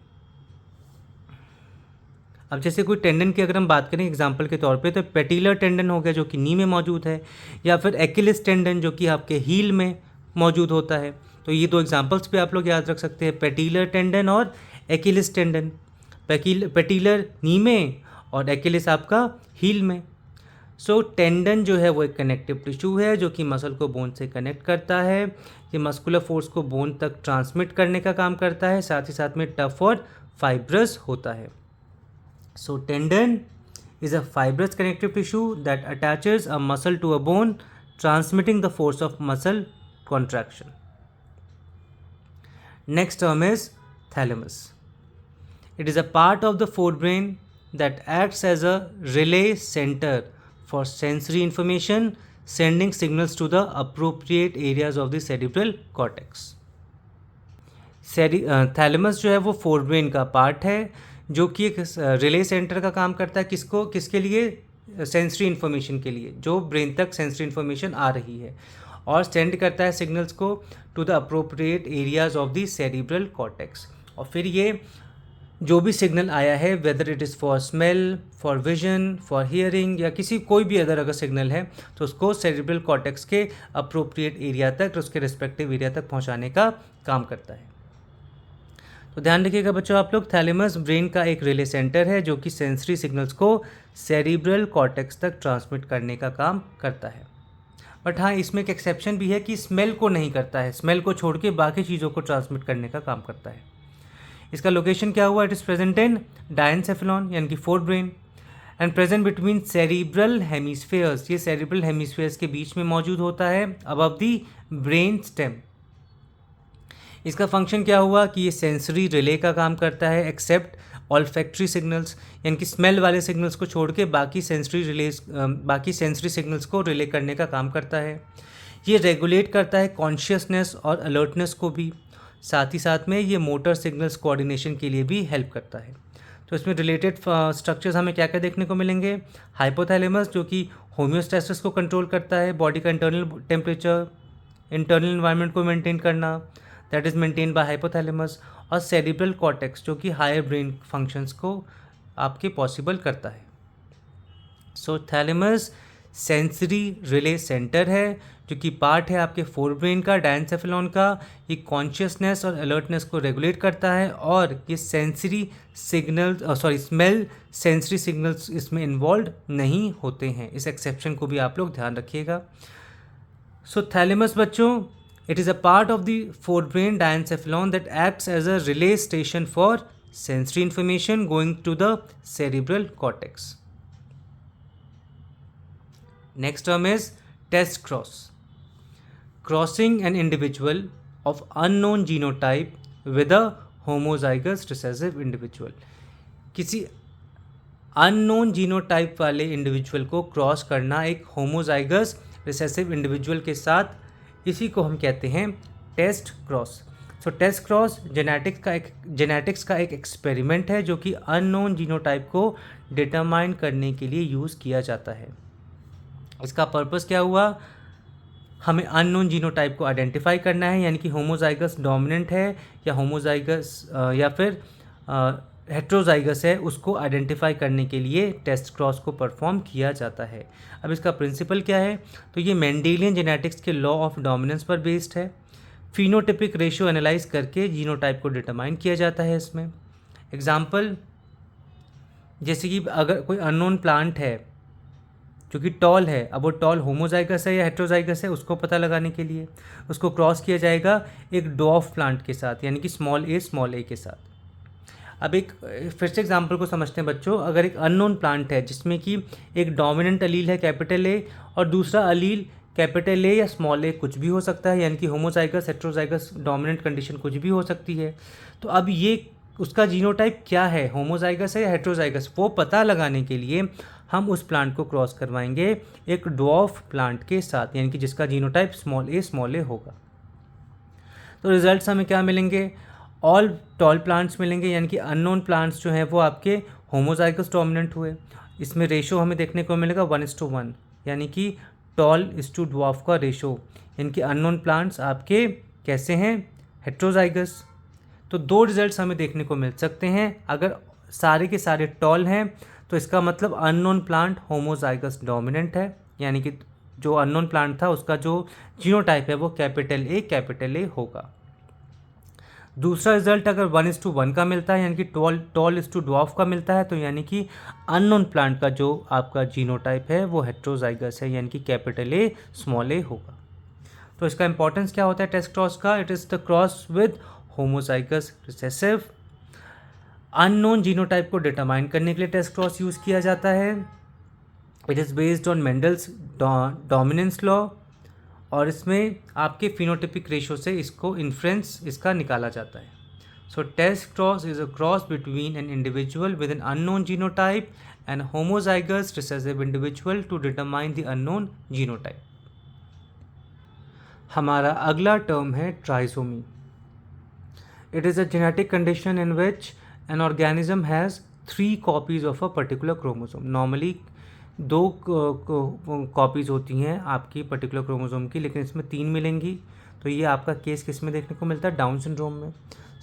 अब जैसे कोई टेंडन की अगर हम बात करें एग्जांपल के तौर पे तो पेटिलर टेंडन हो गया जो कि नी में मौजूद है, या फिर एक्किलिस टेंडन जो कि आपके हील में मौजूद होता है। तो ये 2 एग्जांपल्स पे आप लोग याद रख सकते हैं, पेटिलर टेंडन और एक्किलिस टेंडन। पेटिलर नी में और एक्किलिस आपका हील में। सो टेंडन जो है वो एक कनेक्टिव टिश्यू है जो कि मसल को बोन से कनेक्ट करता है, ये मस्कुलर फोर्स को बोन तक ट्रांसमिट करने का काम करता है, साथ ही साथ में टफ और फाइब्रस होता है। सो tendon is a fibrous connective tissue that attaches a muscle to a bone, transmitting the force of muscle contraction. Next term is thalamus. It is a part of the forebrain that acts as a relay center for sensory information, sending signals to the appropriate areas of the cerebral cortex. Thalamus जो है वो forebrain का part है जो कि एक relay centre का काम करता है, किसके लिए, सेंसरी इन्फॉर्मेशन के लिए, जो ब्रेन तक सेंसरी इन्फॉर्मेशन आ रही है और सेंड करता है सिग्नल्स को to the appropriate areas of the cerebral cortex. और फिर ये जो भी सिग्नल आया है, whether it is for smell, for vision, for hearing या कोई भी अगर सिग्नल है तो उसको सेरिब्रल कॉर्टेक्स के अप्रोप्रिएट एरिया तक, उसके रिस्पेक्टिव एरिया तक पहुँचाने का काम करता है। तो ध्यान रखिएगा बच्चों आप लोग, थैलेमस ब्रेन का एक रिले सेंटर है जो कि सेंसरी सिग्नल्स को सेरिब्रल कॉर्टेक्स तक ट्रांसमिट करने का काम करता है। बट हाँ, इसमें एक एक्सेप्शन भी है कि स्मेल को नहीं करता है, स्मेल को छोड़ के बाकी चीज़ों को ट्रांसमिट करने का काम करता है। इसका लोकेशन क्या हुआ, it is present in diencephalon यानी कि fore brain and present between cerebral hemispheres, ये सेरिब्रल हेमिस्फेयर्स के बीच में मौजूद होता है अबव दी ब्रेन स्टेम। इसका फंक्शन क्या हुआ कि ये सेंसरी रिले का काम करता है एक्सेप्ट ऑल्फैक्टरी सिग्नल्स, यानी कि स्मेल वाले सिग्नल्स को छोड़ के बाकी सेंसरी सिग्नल्स को रिले करने का काम करता है। ये रेगुलेट करता है कॉन्शियसनेस और अलर्टनेस को भी, साथ ही साथ में ये मोटर सिग्नल्स कोऑर्डिनेशन के लिए भी हेल्प करता है। तो इसमें रिलेटेड स्ट्रक्चर्स हमें क्या क्या देखने को मिलेंगे, हाइपोथैलेमस जो कि होम्योस्टैसिस को कंट्रोल करता है, बॉडी का इंटरनल टेम्परेचर, इंटरनल इन्वायरमेंट को मेंटेन करना, that is maintain by hypothalamus, और सेरिब्रल कॉर्टेक्स जो कि हायर ब्रेन फंक्शंस को आपके पॉसिबल करता है। सो थैलेमस सेंसरी रिले सेंटर है जो कि पार्ट है आपके फोर ब्रेन का, डायनसेफेलॉन का। ये कॉन्शियसनेस और अलर्टनेस को रेगुलेट करता है और ये सेंसरी स्मेल सेंसरी सिग्नल्स इसमें इन्वॉल्व नहीं होते हैं। इस एक्सेप्शन को भी आप लोग ध्यान रखिएगा। सो थैलेमस बच्चों, it is a part of the forebrain diencephalon that acts as a relay station for sensory information going to the cerebral cortex. Next term is test cross. Crossing an individual of unknown genotype with a homozygous recessive individual. किसी unknown genotype वाले individual को cross करना एक homozygous recessive individual के साथ, इसी को हम कहते हैं टेस्ट क्रॉस। सो टेस्ट क्रॉस जेनेटिक्स का एक एक्सपेरिमेंट है जो कि अननोन जीनोटाइप को डिटरमाइन करने के लिए यूज़ किया जाता है। इसका पर्पस क्या हुआ, हमें अननोन जीनोटाइप को आइडेंटिफाई करना है, यानी कि होमोजाइगस डोमिनेंट है या होमोजाइगस या फिर हेट्रोजाइगस है, उसको आइडेंटिफाई करने के लिए टेस्ट क्रॉस को परफॉर्म किया जाता है। अब इसका प्रिंसिपल क्या है, तो ये मेंडेलियन जेनेटिक्स के लॉ ऑफ डोमिनेंस पर बेस्ड है। फिनोटिपिक रेशियो एनालाइज करके जीनोटाइप को डिटरमाइन किया जाता है इसमें। एग्जाम्पल, जैसे कि अगर कोई अननोन प्लांट है जो कि टॉल है, अब वो टॉल होमोजाइगस है या हेट्रोजाइगस है, उसको पता लगाने के लिए उसको क्रॉस किया जाएगा एक डॉफ प्लांट के साथ, यानी कि स्मॉल ए के साथ। अब एक फिर से एग्जाम्पल को समझते हैं बच्चों। अगर एक अननोन प्लांट है जिसमें कि एक डोमिनेंट अलील है कैपिटल ए और दूसरा अलील कैपिटल ए या स्मॉल ए कुछ भी हो सकता है, यानी कि होमोजाइगस हेट्रोजाइगस डोमिनेंट कंडीशन कुछ भी हो सकती है। तो अब ये उसका जीनोटाइप क्या है, होमोजाइगस है या हेट्रोजाइगस, वो पता लगाने के लिए हम उस प्लांट को क्रॉस करवाएंगे एक ड्वार्फ प्लांट के साथ, यानी कि जिसका जीनोटाइप स्मॉल ए होगा। तो रिजल्ट्स हमें क्या मिलेंगे, ऑल टॉल प्लांट्स मिलेंगे, यानी कि अननोन प्लांट्स जो हैं वो आपके होमोजाइगस डोमिनेंट हुए। इसमें रेशो हमें देखने को मिलेगा 1:1, यानी कि टॉल इज टू ड्वार्फ का रेशो, यानी कि अननोन प्लांट्स आपके कैसे हैं, हेट्रोजाइगस। तो दो रिजल्ट्स हमें देखने को मिल सकते हैं। अगर सारे के सारे टॉल हैं तो इसका मतलब अननोन प्लांट होमोजाइगस डोमिनेंट है, यानी कि जो अननोन प्लांट था उसका जो जीनोटाइप है वो कैपिटल ए होगा। दूसरा रिजल्ट अगर 1:1 का मिलता है, यानी कि टॉल इज टू ड्वार्फ का मिलता है, तो यानी कि अननोन प्लांट का जो आपका जीनोटाइप है वो हेट्रोजाइगस है, यानी कि कैपिटल ए स्मॉल ए होगा। तो इसका इंपॉर्टेंस क्या होता है टेस्ट क्रॉस का, it is the cross with homozygous recessive. Unknown genotype को डिटरमाइन करने के लिए टेस्ट क्रॉस यूज़ किया जाता है। It is based on Mendel's dominance law, और इसमें आपके फिनोटिपिक रेशो से इसको इन्फ्रेंस इसका निकाला जाता है। So test cross is a cross between an individual with an unknown genotype and homozygous recessive individual to determine the unknown genotype. हमारा अगला टर्म है trisomy. It is a genetic condition in which an organism has 3 copies of a particular chromosome. Normally 2 copies होती हैं आपकी particular chromosome की, लेकिन इसमें 3 मिलेंगी। तो ये आपका केस किस में देखने को मिलता है, डाउन सिंड्रोम में।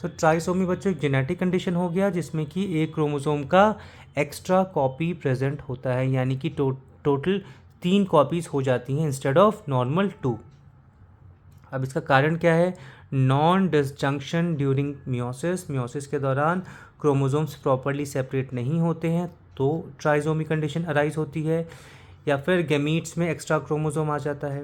सो ट्राइसोमी बच्चों एक जेनेटिक कंडीशन हो गया जिसमें कि एक क्रोमोसोम का एक्स्ट्रा कॉपी प्रेजेंट होता है, यानी कि टोटल 3 कॉपीज़ हो जाती हैं इंस्टेड ऑफ नॉर्मल 2। अब इसका कारण क्या है, नॉन डिसजंक्शन ड्यूरिंग मियोसिस के दौरान क्रोमोसोम्स प्रॉपरली सेपरेट नहीं होते हैं तो ट्राइसोमी कंडीशन अराइज होती है, या फिर गैमीट्स में एक्स्ट्रा क्रोमोसोम आ जाता है।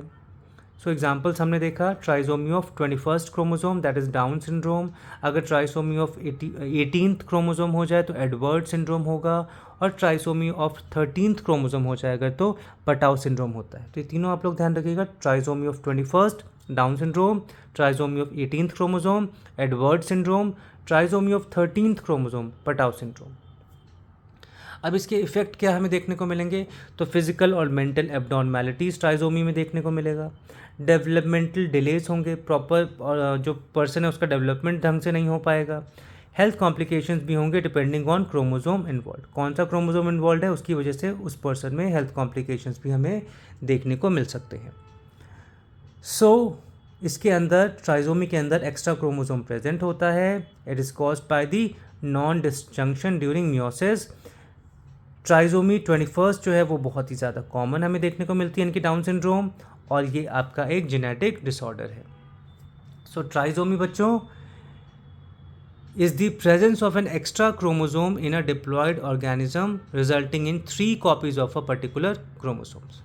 सो एग्जाम्पल्स हमने देखा, trisomy of 21st chromosome that is down syndrome, अगर ट्राइसोमी ऑफ 18th क्रोमोसोम हो जाए तो एडवर्ड सिंड्रोम होगा, और ट्राइसोमी ऑफ 13th क्रोमोसोम हो जाएगा तो पटाउ सिंड्रोम होता है। तो ये तीनों आप लोग ध्यान रखिएगा, trisomy of 21st down syndrome, trisomy of 18th chromosome Edward syndrome, trisomy of 13th chromosome Patau syndrome. अब इसके इफेक्ट क्या हमें देखने को मिलेंगे, तो फिजिकल और मेंटल एब्नॉर्मेलिटीज़ ट्राइसोमी में देखने को मिलेगा, डेवलपमेंटल डिलेज होंगे, प्रॉपर जो पर्सन है उसका डेवलपमेंट ढंग से नहीं हो पाएगा, हेल्थ कॉम्प्लिकेशंस भी होंगे डिपेंडिंग ऑन क्रोमोसोम इन्वॉल्व, कौन सा क्रोमोसोम इन्वॉल्व है उसकी वजह से उस पर्सन में हेल्थ कॉम्प्लिकेशंस भी हमें देखने को मिल सकते हैं। इसके अंदर ट्राइसोमी के अंदर एक्स्ट्रा क्रोमोसोम प्रेजेंट होता है, it is caused by the non disjunction during meiosis. Trisomy 21st जो है वो बहुत ही ज़्यादा कॉमन हमें देखने को मिलती है इनकी डाउन सिंड्रोम, और ये आपका एक जेनेटिक डिसऑर्डर है। सो ट्राइसोमी बच्चों is the presence of an extra chromosome in a diploid organism resulting in 3 copies of a particular chromosomes.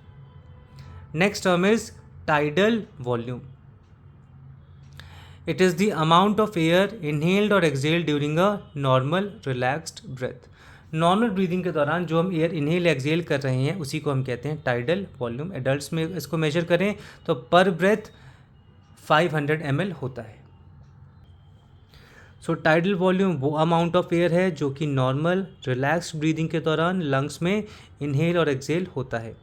Next term is tidal volume. It is the amount of air inhaled or exhaled during a normal relaxed breath. Normal breathing के दौरान जो हम air inhale exhale कर रहे हैं उसी को हम कहते हैं टाइडल वॉल्यूम। एडल्ट्स में इसको मेजर करें तो पर ब्रेथ 500 ml होता है। सो टाइडल वॉल्यूम वो अमाउंट ऑफ एयर है जो कि नॉर्मल रिलैक्स्ड ब्रीदिंग के दौरान लंग्स में इनहेल और एक्सहेल होता है।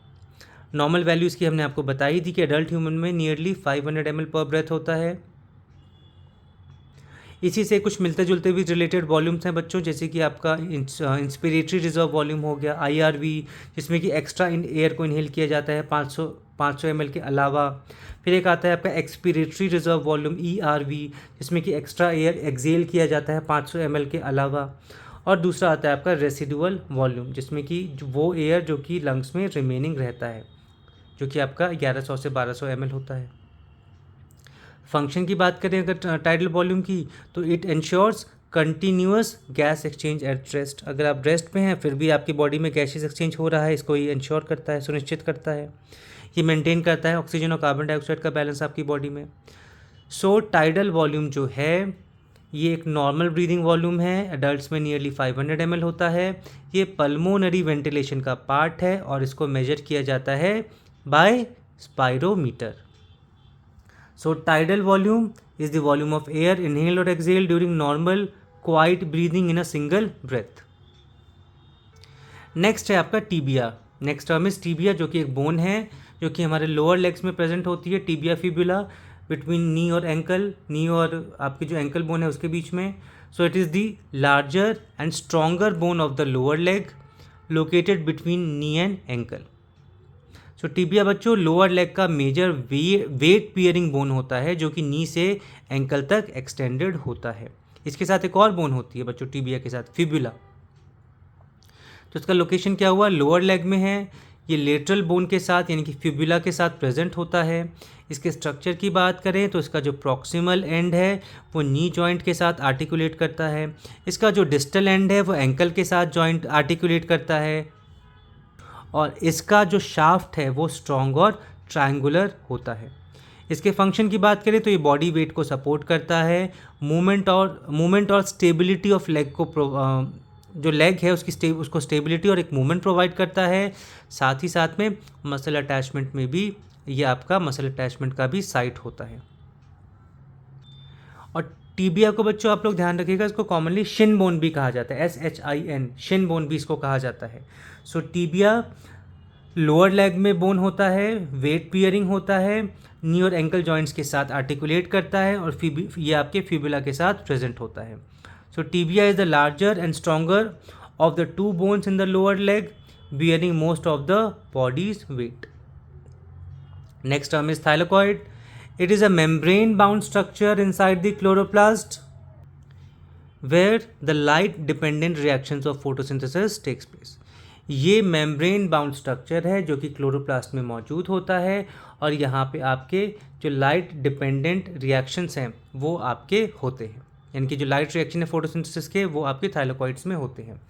नॉर्मल वैल्यूज़ की हमने आपको बताई थी कि एडल्ट ह्यूमन में नियरली 500 ml पर ब्रेथ होता है। इसी से कुछ मिलते जुलते भी रिलेटेड वॉल्यूम्स हैं बच्चों, जैसे कि आपका इंस्पिरेटरी रिजर्व वॉल्यूम हो गया IRV, जिसमें कि एक्स्ट्रा एयर को इनहेल किया जाता है 500 ml के अलावा। फिर एक आता है आपका एक्सपिरेटरी रिजर्व वॉल्यूम ERV, जिसमें कि एक्स्ट्रा एयर एक्सहेल किया जाता है 500 ml के अलावा। और दूसरा आता है आपका रेसिडुअल वॉल्यूम, जिसमें कि वो एयर जो कि लंग्स में रिमेनिंग रहता है, जो कि आपका 1100 से 1200 ml होता है। फंक्शन की बात करें अगर टाइडल वॉल्यूम की, तो it ensures continuous gas exchange at rest. अगर आप रेस्ट पे हैं फिर भी आपकी बॉडी में गैसेस एक्सचेंज हो रहा है, इसको ये इंश्योर करता है, सुनिश्चित करता है। ये मेंटेन करता है ऑक्सीजन और कार्बन डाइऑक्साइड का बैलेंस आपकी बॉडी में। सो टाइडल वॉल्यूम जो है ये एक नॉर्मल ब्रीदिंग वॉल्यूम है, एडल्ट्स में नियरली 500 ml होता है। ये पल्मोनरी वेंटिलेशन का पार्ट है और इसको मेजर किया जाता है by spirometer. So tidal volume is the volume of air inhaled or exhaled during normal quiet breathing in a single breath. Next है आपका tibia. Next term is tibia, जो कि एक बोन है जो कि हमारे लोअर लेग्स में प्रेजेंट होती है। टीबिया फिबुला बिटवीन नी और एंकल, नी और आपकी जो एंकल बोन है उसके बीच में। सो it is the larger and stronger bone of the lower leg located between knee and ankle. So tibia बच्चों लोअर लेग का मेजर वेट पियरिंग बोन होता है जो कि नी से एंकल तक एक्सटेंडेड होता है। इसके साथ एक और बोन होती है बच्चों टीबिया के साथ, फिबुला। तो इसका लोकेशन क्या हुआ, लोअर लेग में है। ये लेटरल बोन के साथ यानी कि फिबुला के साथ प्रेजेंट होता है। इसके स्ट्रक्चर की बात करें तो इसका जो प्रॉक्सिमल एंड है वो नी जॉइंट के साथ आर्टिकुलेट करता है। इसका जो डिस्टल एंड है वो एंकल के साथ जॉइंट आर्टिकुलेट करता है। और इसका जो शाफ्ट है वो स्ट्रॉन्ग और ट्रायंगुलर होता है। इसके फंक्शन की बात करें तो ये बॉडी वेट को सपोर्ट करता है, मूवमेंट और स्टेबिलिटी ऑफ लेग को जो लेग है उसको स्टेबिलिटी और एक मूवमेंट प्रोवाइड करता है। साथ ही साथ में मसल अटैचमेंट में भी ये आपका मसल अटैचमेंट का भी साइट होता है। और टीबिया को बच्चों आप लोग ध्यान रखिएगा, इसको कॉमनली शिन बोन भी कहा जाता है, SHIN, शिन बोन भी इसको कहा जाता है। सो टीबिया लोअर लेग में बोन होता है, वेट पियरिंग होता है, नी और एंकल जॉइंट्स के साथ आर्टिकुलेट करता है और ये आपके फिबुला के साथ प्रेजेंट होता है। So tibia is the larger and stronger of the two bones in the lower leg bearing most of the body's weight. Next term is thylakoid. It is a membrane-bound structure inside the chloroplast where the light-dependent reactions of photosynthesis takes place. ये membrane-bound structure है जो कि chloroplast में मौजूद होता है और यहाँ पे आपके जो light-dependent reactions हैं वो आपके होते हैं, यानी कि जो लाइट रिएक्शन है फोटोसिंथेसिस के वो आपके थाइलेकॉइड्स में होते हैं।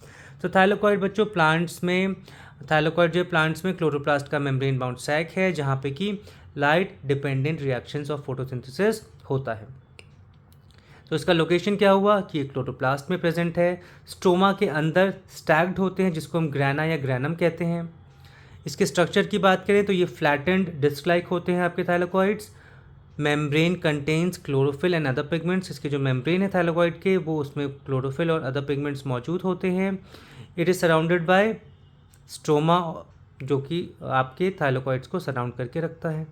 तो थाइलेकॉइड बच्चों प्लांट्स में क्लोरोप्लास्ट का मेम्ब्रेन बाउंड सैक है जहाँ पे कि light dependent reactions of photosynthesis होता है। तो इसका लोकेशन क्या हुआ कि एक क्लोरोप्लास्ट में प्रेजेंट है, स्ट्रोमा के अंदर स्टैक्ड होते हैं जिसको हम ग्रैना या ग्रैनम कहते हैं। इसके स्ट्रक्चर की बात करें तो ये फ्लैटेंड डिस्क लाइक होते हैं आपके thylakoids. Membrane contains chlorophyll and other pigments, इसके जो मेम्ब्रेन है थाइलाकोइड के वो उसमें क्लोरोफिल और अदर पिगमेंट्स मौजूद होते हैं। It is surrounded by stroma जो कि आपके थाइलाकोइड्स को सराउंड करके रखता है।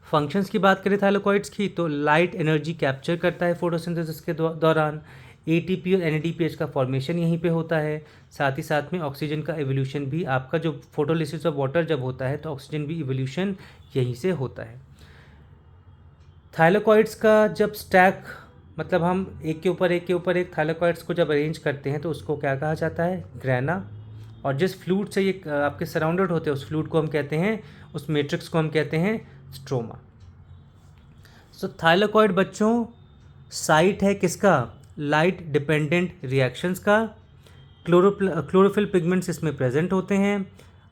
फंक्शंस की बात करें थाइलाकोइड्स की तो लाइट एनर्जी कैप्चर करता है फोटोसिंथेसिस के दौरान। एटीपी और एनएडीपीएच का फॉर्मेशन यहीं पे होता है। साथ ही साथ में ऑक्सीजन का इवोल्यूशन भी, आपका जो फोटोलिसिस ऑफ वाटर जब होता है तो ऑक्सीजन भी इवोल्यूशन यहीं से होता है। थाइलाकोइड्स का जब स्टैक, मतलब हम एक के ऊपर एक थाइलाकोइड्स को जब अरेंज करते हैं तो उसको क्या कहा जाता है, ग्रैना। और जिस फ्लूइड से ये आपके सराउंडेड होते हैं उस फ्लूइड को हम कहते हैं, उस मैट्रिक्स को हम कहते हैं स्ट्रोमा। सो थाइलाकोइड बच्चों साइट है किसका, लाइट डिपेंडेंट रिएक्शंस का। क्लोरोफिल पिगमेंट्स इसमें प्रेजेंट होते हैं,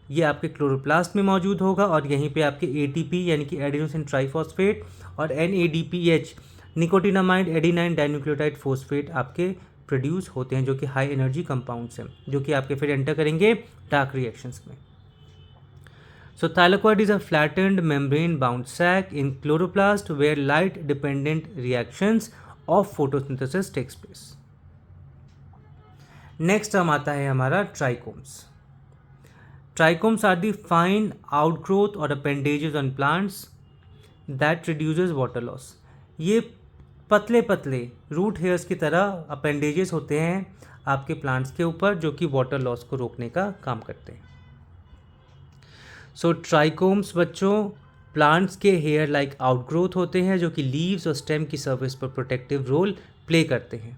ये आपके क्लोरोप्लास्ट में मौजूद होगा और यहीं पे आपके एटीपी यानी कि एडिनोसिन ट्राइफॉस्फेट और NADPH nicotinamide adenine dinucleotide phosphate आपके प्रोड्यूस होते हैं, जो कि हाई एनर्जी कंपाउंड्स हैं, जो कि आपके फिर एंटर करेंगे डार्क रिएक्शंस में। So thylakoid is a flattened membrane bound sac in chloroplast where light dependent reactions of photosynthesis takes place. Next term आता है हमारा trichomes. Trichomes are the fine outgrowth or appendages on plants that reduces water loss. ये पतले पतले root hairs की तरह appendages होते हैं आपके प्लांट्स के ऊपर, जो कि वाटर लॉस को रोकने का काम करते हैं। सो ट्राइकोम्स बच्चों प्लांट्स के हेयर लाइक आउटग्रोथ होते हैं, जो कि लीव्स और स्टेम की सर्फेस पर प्रोटेक्टिव रोल प्ले करते हैं।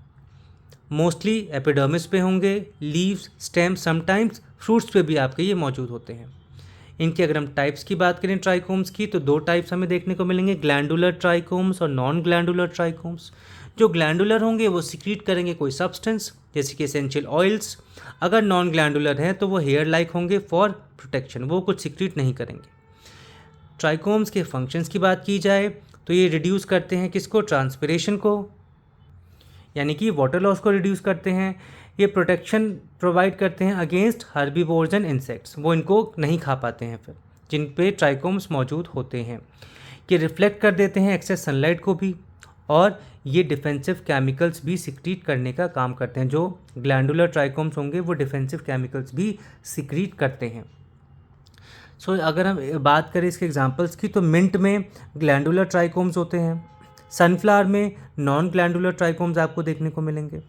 मोस्टली एपिडर्मिस पे होंगे, लीव्स, स्टेम, समटाइम्स फ्रूट्स पे भी आपके ये मौजूद होते हैं। इनके अगर हम टाइप्स की बात करें ट्राइकोम्स की तो दो टाइप्स हमें देखने को मिलेंगे, ग्लैंडुलर ट्राइकोम्स और नॉन ग्लैंडुलर ट्राइकोम्स। जो ग्लैंडुलर होंगे वो सिक्रीट करेंगे कोई सब्सटेंस जैसे कि एसेंशियल ऑयल्स। अगर नॉन ग्लैंडुलर हैं तो वो हेयर लाइक होंगे फॉर प्रोटेक्शन, वो कुछ सिक्रीट नहीं करेंगे। ट्राइकोम्स के फंक्शंस की बात की जाए तो ये रिड्यूस करते हैं किसको, ट्रांसपिरेशन को, यानी कि वाटर लॉस को रिड्यूस करते हैं। ये प्रोटेक्शन प्रोवाइड करते हैं अगेंस्ट हर्बीवोर्स एंड इंसेक्ट्स, वो इनको नहीं खा पाते हैं फिर, जिन पे ट्राइकोम्स मौजूद होते हैं। ये रिफ्लेक्ट कर देते हैं एक्सेस सनलाइट को भी, और ये डिफेंसिव केमिकल्स भी सिक्रीट करने का काम करते हैं। जो ग्लैंडुलर ट्राइकोम्स होंगे वो डिफेंसिव केमिकल्स भी सिक्रीट करते हैं। सो अगर हम बात करें इसके एग्जांपल्स की तो मिंट में ग्लैंडुलर ट्राइकोम्स होते हैं, सनफ्लावर में नॉन ग्लैंडुलर ट्राइकोम्स आपको देखने को मिलेंगे।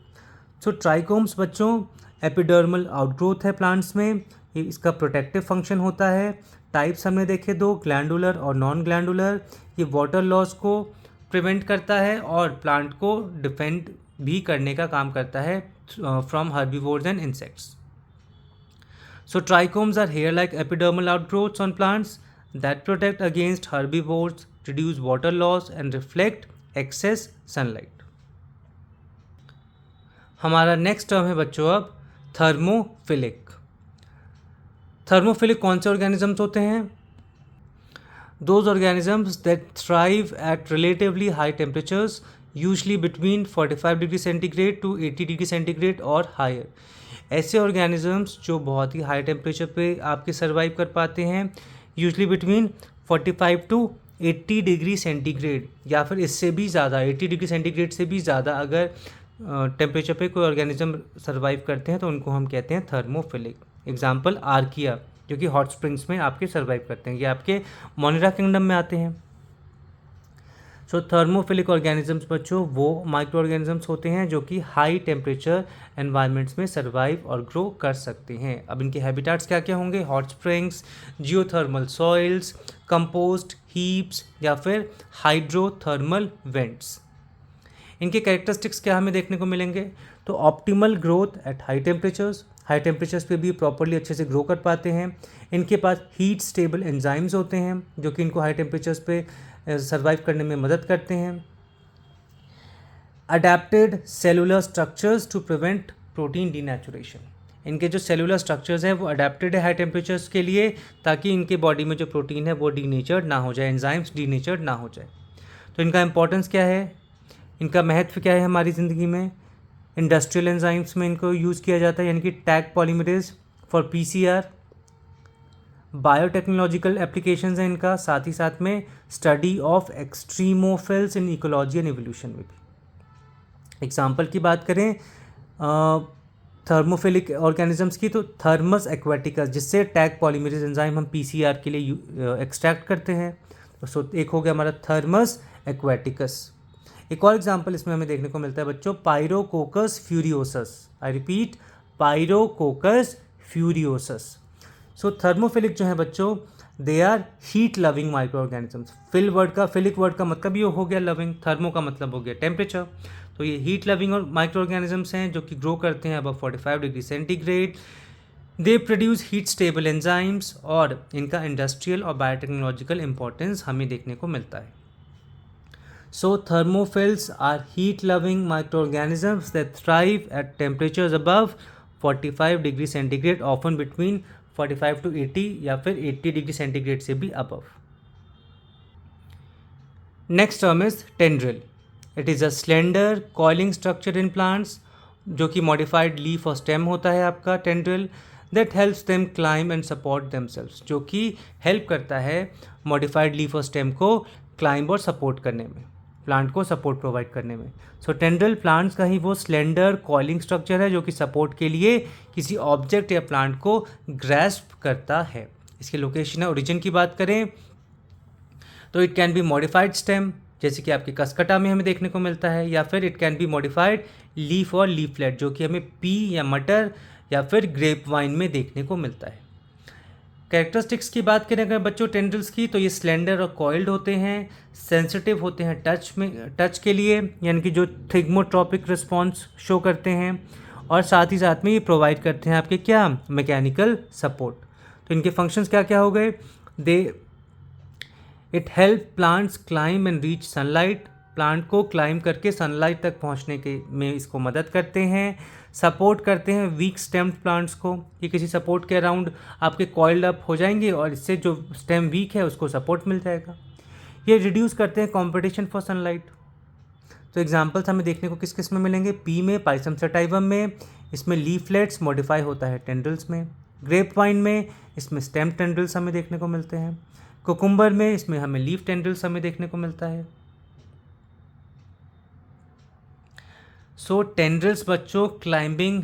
सो ट्राइकोम्स बच्चों एपिडर्मल आउटग्रोथ है प्लांट्स में, ये इसका प्रोटेक्टिव फंक्शन होता है। टाइप्स हमने देखे दो, ग्लैंडुलर और नॉन ग्लैंडुलर। ये वाटर लॉस को प्रिवेंट करता है और प्लांट को डिफेंड भी करने का काम करता है from herbivores and insects. So trichomes are hair like epidermal outgrowths on plants that protect against herbivores, reduce water loss and reflect excess sunlight. हमारा नेक्स्ट टर्म है बच्चों अब थर्मोफिलिक। थर्मोफिलिक कौन से ऑर्गेनिजम्स होते हैं? Those organisms that thrive at relatively high temperatures, usually between 45 degree centigrade to 80 degree centigrade और higher. ऐसे ऑर्गेनिजम्स जो बहुत ही हाई टेम्परेचर पे आपके सर्वाइव कर पाते हैं, usually between 45 to 80 degree centigrade या फिर इससे भी ज़्यादा, 80 डिग्री सेंटीग्रेड से भी ज़्यादा अगर टेम्परेचर पे कोई ऑर्गेनिज्म सर्वाइव करते हैं तो उनको हम कहते हैं थर्मोफिलिक। एग्जाम्पल आर्किया, जो कि हॉट स्प्रिंग्स में आपके सर्वाइव करते हैं, ये आपके मोनिरा किंगडम में आते हैं। सो थर्मोफिलिक ऑर्गेनिजम्स बच्चों वो माइक्रो ऑर्गेनिजम्स होते हैं जो कि हाई टेम्परेचर एनवायरनमेंट्स में सर्वाइव और ग्रो कर सकते हैं। अब इनके हैबिटाट्स क्या क्या होंगे? Hot springs, geothermal soils, compost heaps या फिर हाइड्रोथर्मल वेंट्स। इनके कैरेक्टरिस्टिक्स क्या हमें देखने को मिलेंगे? तो optimal growth at high temperatures, high temperatures पे भी प्रॉपरली अच्छे से ग्रो कर पाते हैं। इनके पास हीट स्टेबल एंजाइम्स होते हैं जो कि इनको हाई टेम्परेचर्स पे सर्वाइव करने में मदद करते हैं। Adapted cellular structures to prevent protein denaturation, इनके जो सेलुलर स्ट्रक्चर्स हैं वो अडेप्टेड है हाई टेम्परेचर्स के लिए, ताकि इनके बॉडी में जो प्रोटीन है वो डीनेचर्ड ना हो जाए, एंजाइम्स डीनेचर्ड ना हो जाए। तो इनका इंपॉर्टेंस क्या है, इनका महत्व क्या है हमारी ज़िंदगी में। इंडस्ट्रियल एंजाइम्स में इनको यूज़ किया जाता है, यानी कि Taq polymerase for PCR. Biotechnological applications हैं इनका, साथ ही साथ में study of extremophiles in ecology and evolution में भी। एग्जाम्पल की बात करें थर्मोफिलिक ऑर्गेनिजम्स की, तो थर्मस एक्वाटिकस, जिससे टैग पॉलीमरेज एंजाइम हम पीसीआर के लिए एक्सट्रैक्ट करते हैं। तो एक हो गया हमारा थर्मस एक्वाटिकस। एक और एग्जाम्पल इसमें हमें देखने को मिलता है बच्चों, पायरोकोकस फ्यूरियोसस। I repeat, पायरोकोकस फ्यूरियोसस। सो थर्मोफिलिक जो है बच्चों, they are heat loving micro organisms. Philic word का मतलब ये हो गया लविंग, थर्मो का मतलब हो गया टेम्परेचर। तो ये हीट लविंग और माइक्रो ऑर्गेनिजम्स हैं जो कि ग्रो करते हैं above 45 degree centigrade. They produce heat stable enzymes, और इनका इंडस्ट्रियल और बायोटेक्नोलॉजिकल इंपॉर्टेंस हमें देखने को मिलता है। So thermophiles are heat loving micro organisms that thrive at temperatures above 45 degree centigrade, often between 45 to 80 या फिर 80 डिग्री सेंटीग्रेड से भी above. Next term is tendril. It is a slender coiling structure in plants, जो कि modified leaf और stem होता है आपका tendril, that helps them climb and support themselves, जो कि हेल्प करता है मॉडिफाइड लीफ और स्टेम को क्लाइंब और सपोर्ट करने में, प्लांट को सपोर्ट प्रोवाइड करने में। सो टेंड्रिल प्लांट्स का ही वो स्लेंडर कॉइलिंग स्ट्रक्चर है जो कि सपोर्ट के लिए किसी ऑब्जेक्ट या प्लांट को ग्रैस्प करता है। इसकी लोकेशन है ओरिजिन की बात करें तो it can be modified stem, जैसे कि आपके कसकटा में हमें देखने को मिलता है, या फिर it can be modified leaf और लीफलेट, जो कि हमें पी या मटर या फिर ग्रेप वाइन में देखने को मिलता है। कैरेक्टरिस्टिक्स की बात करें अगर बच्चों टेंड्रिल्स की, तो ये स्लेंडर और कॉइल्ड होते हैं, सेंसिटिव होते हैं टच के लिए, यानी कि जो थिग्मोट्रोपिक रिस्पॉन्स शो करते हैं, और साथ ही साथ में ये प्रोवाइड करते हैं आपके क्या, मैकेनिकल सपोर्ट। तो इनके फंक्शंस क्या क्या हो गए, it help plants climb and reach sunlight, plant को क्लाइम करके सनलाइट तक पहुंचने के में इसको मदद करते हैं। सपोर्ट करते हैं वीक स्टेम्ड प्लांट्स को, ये किसी सपोर्ट के अराउंड आपके कॉइल्ड अप हो जाएंगे और इससे जो स्टेम वीक है उसको सपोर्ट मिल जाएगा। ये रिड्यूस करते हैं कंपटीशन फॉर सनलाइट। तो एग्जांपल्स हमें देखने को किस किस में मिलेंगे, पी में, पाइसम सटाइवम में, इसमें लीफलेट्स मॉडिफाई होता है टेंड्रिल्स में। ग्रेप वाइन में इसमें स्टेम टेंड्रिल्स हमें देखने को मिलते हैं। कुकुम्बर में इसमें हमें लीफ टेंड्रिल्स हमें देखने को मिलता है। सो टेंड्रिल्स बच्चों क्लाइंबिंग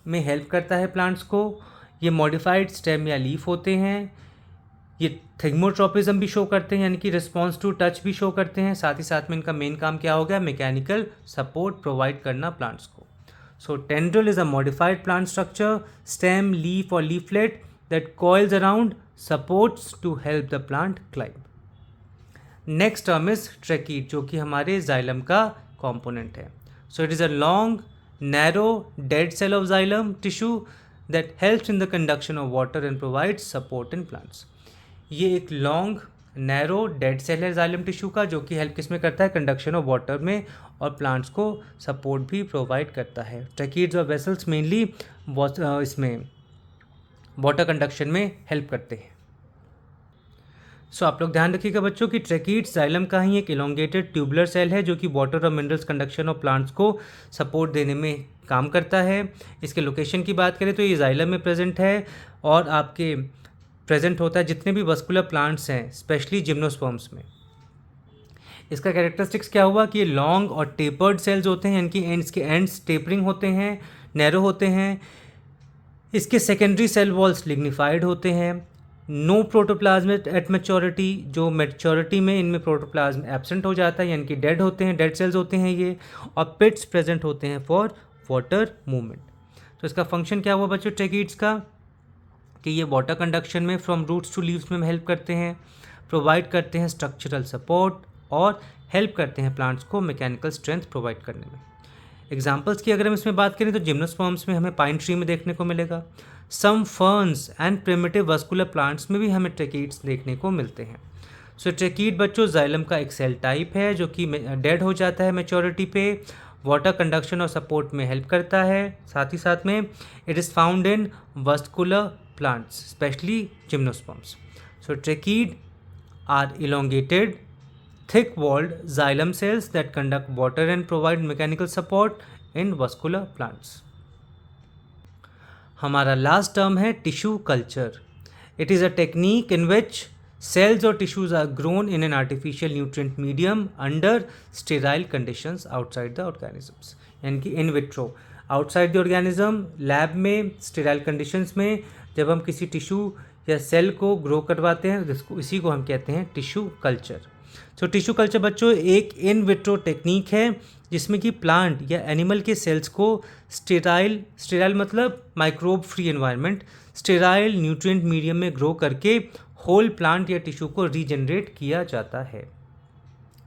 में हेल्प करता है प्लांट्स को। ये मॉडिफाइड स्टेम या लीफ होते हैं, ये थिग्मोट्रोपिज्म भी शो करते हैं, यानी कि रिस्पॉन्स टू टच भी शो करते हैं। साथ ही साथ में इनका मेन काम क्या हो गया, मैकेनिकल सपोर्ट प्रोवाइड करना प्लांट्स को। So tendril is a modified plant structure, stem, leaf और leaflet that coils around supports to help the plant climb. Next term is tracheid, जो कि हमारे जाइलम का कॉम्पोनेंट है। So it is a long, narrow, dead cell of xylem tissue that helps in the conduction of water and provides support in plants. ये एक long narrow dead cell है xylem tissue का, जो कि help किसमें करता है, कंडक्शन ऑफ वाटर में, और प्लांट्स को सपोर्ट भी प्रोवाइड करता है। ट्रैकीड्स और वेसल्स मेनली इसमें वाटर कंडक्शन में हेल्प करते हैं। सो आप लोग ध्यान रखिएगा बच्चों कि ट्रैकीड्स जाइलम का ही एक इलोंगेटेड ट्यूबुलर सेल है जो कि वाटर और मिनरल्स कंडक्शन ऑफ प्लांट्स को सपोर्ट देने में काम करता है। इसके लोकेशन की बात करें तो ये जाइलम में प्रेजेंट है, और आपके प्रेजेंट होता है जितने भी वस्कुलर प्लांट्स हैं, स्पेशली जिम्नोस्पर्म्स में। इसका कैरेक्टरिस्टिक्स क्या हुआ कि ये लॉन्ग और टेपर्ड सेल्स होते हैं, इनकी एंड्स के एंड्स टेपरिंग होते हैं, नैरो होते हैं। इसके सेकेंडरी सेल वॉल्स लिग्निफाइड होते हैं। नो प्रोटोप्लाज्म एट मैच्योरिटी, जो मैच्योरिटी में इनमें प्रोटोप्लाज्म एब्सेंट हो जाता है, यानी कि डेड होते हैं, डेड सेल्स होते हैं ये, और पिट्स प्रेजेंट होते हैं फॉर वाटर मूवमेंट। तो इसका फंक्शन क्या हुआ बच्चों ट्रैकीड्स का, कि ये वाटर कंडक्शन में फ्रॉम रूट्स टू लीव्स में हेल्प करते हैं, प्रोवाइड करते हैं स्ट्रक्चरल सपोर्ट, और हेल्प करते हैं प्लांट्स को मैकेनिकल स्ट्रेंथ प्रोवाइड करने में। एग्जाम्पल्स की अगर हम इसमें बात करें तो जिम्नोस्पर्म्स में हमें पाइन ट्री में देखने को मिलेगा। Some ferns and primitive vascular plants में भी हमें ट्रैकीड्स देखने को मिलते हैं। सो ट्रैकीड बच्चों जाइलम का एक सेल टाइप है जो कि डेड हो जाता है मैच्योरिटी पे, वाटर कंडक्शन और सपोर्ट में हेल्प करता है। साथ ही साथ में it is found in vascular plants specially gymnosperms. So tracheid are elongated thick walled xylem cells that conduct water and provide mechanical support in vascular plants. हमारा लास्ट टर्म है tissue culture. It is a technique in which cells और tissues are grown in an artificial nutrient medium under sterile conditions outside the organisms, यानी कि in vitro outside the organism lab में sterile conditions में जब हम किसी tissue या cell को ग्रो करवाते हैं जिसको इसी को हम कहते हैं टिश्यू कल्चर। सो टिश्यू कल्चर बच्चों एक इन विट्रो टेक्निक है जिसमें कि प्लांट या एनिमल के सेल्स को स्टेराइल मतलब microbe free environment, sterile nutrient medium में ग्रो करके होल प्लांट या टिश्यू को रीजनरेट किया जाता है।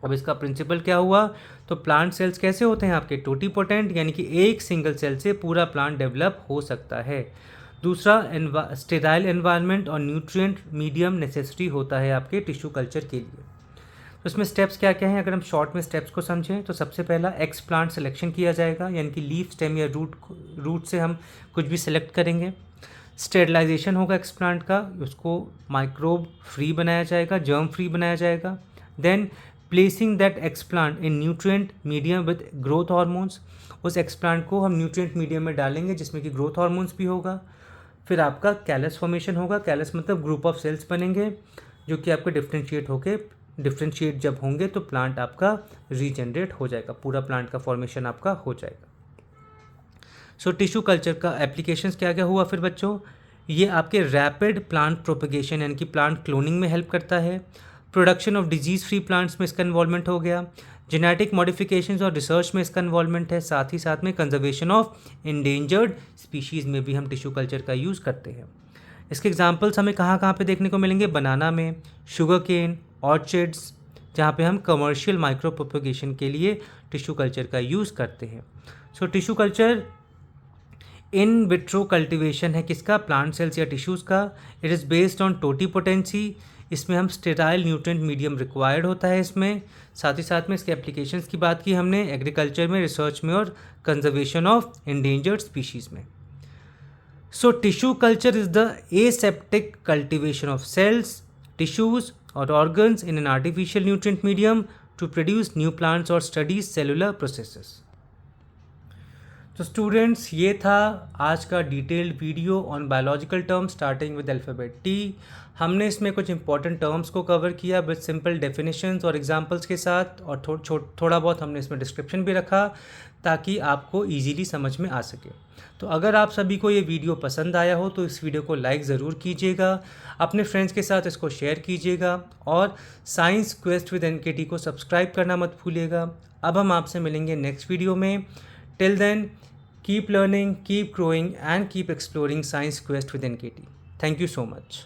अब इसका प्रिंसिपल क्या हुआ, तो प्लांट सेल्स कैसे होते हैं आपके टोटीपोटेंट, यानी कि एक सिंगल सेल से पूरा प्लांट डेवलप हो सकता है। दूसरा स्टेराइल एनवायरनमेंट और न्यूट्रिएंट मीडियम नेसेसरी होता है आपके टिश्यू कल्चर के लिए। तो इसमें स्टेप्स क्या क्या हैं, अगर हम शॉर्ट में स्टेप्स को समझें तो सबसे पहला एक्स प्लांट सिलेक्शन किया जाएगा, यानी कि लीफ स्टेम या रूट से हम कुछ भी सिलेक्ट करेंगे। स्टेरलाइजेशन होगा एक्स प्लांट का, उसको माइक्रोब फ्री बनाया जाएगा, जर्म फ्री बनाया जाएगा। Then placing that explant in nutrient medium with growth hormones, उस एक्स प्लांट को हम न्यूट्रिएंट मीडियम में डालेंगे जिसमें कि ग्रोथ हार्मोन्स भी होगा। फिर आपका कैलस फॉर्मेशन होगा, कैलस मतलब ग्रुप ऑफ सेल्स बनेंगे जो कि आपके डिफ्रेंशिएट जब होंगे तो प्लांट आपका रीजनरेट हो जाएगा, पूरा प्लांट का फॉर्मेशन आपका हो जाएगा। सो टिश्यू कल्चर का एप्लीकेशंस क्या क्या हुआ फिर बच्चों, ये आपके रैपिड प्लांट प्रोपगेशन यानी कि प्लांट क्लोनिंग में हेल्प करता है। Production of disease free plants में इसका इन्वॉल्वमेंट हो गया। जेनेटिक मॉडिफिकेशंस और रिसर्च में इसका इन्वॉल्वमेंट है। साथ ही साथ में कंजर्वेशन ऑफ इंडेंजर्ड स्पीशीज़ में भी हम टिश्यू कल्चर का यूज़ करते हैं। इसके एग्जांपल्स हमें कहाँ पे देखने को मिलेंगे, बनाना में, शुगर केन, ऑर्चिड्स, जहाँ पे हम कमर्शियल माइक्रो प्रोपगेशन के लिए टिश्यू कल्चर का यूज़ करते हैं। So tissue culture in vitro cultivation है किसका, प्लांट सेल्स या टिश्यूज़ का। It is based on totipotency, इसमें हम स्टेराइल न्यूट्रिएंट मीडियम रिक्वायर्ड होता है इसमें। साथ ही साथ में इसके एप्लीकेशंस की बात की हमने एग्रीकल्चर में, रिसर्च में और कंजर्वेशन ऑफ इंडेंजर्ड स्पीशीज़ में। So tissue culture is the aseptic cultivation of cells, tissues or organs in an artificial nutrient medium to produce new plants or study cellular processes. तो students ये था आज का detailed video on biological terms starting with alphabet T. हमने इसमें कुछ important terms को cover किया विद सिंपल डेफिनेशंस और एग्जांपल्स के साथ, और थोड़ा बहुत हमने इसमें डिस्क्रिप्शन भी रखा ताकि आपको इजीली समझ में आ सके। तो अगर आप सभी को ये वीडियो पसंद आया हो तो इस वीडियो को लाइक ज़रूर कीजिएगा, अपने फ्रेंड्स के साथ इसको शेयर कीजिएगा और साइंस क्वेस्ट विद एनकेटी को सब्सक्राइब करना मत भूलिएगा। अब हम आपसे मिलेंगे नेक्स्ट वीडियो में। Till then keep learning, keep growing and keep exploring Science Quest with NKT. Thank you so much.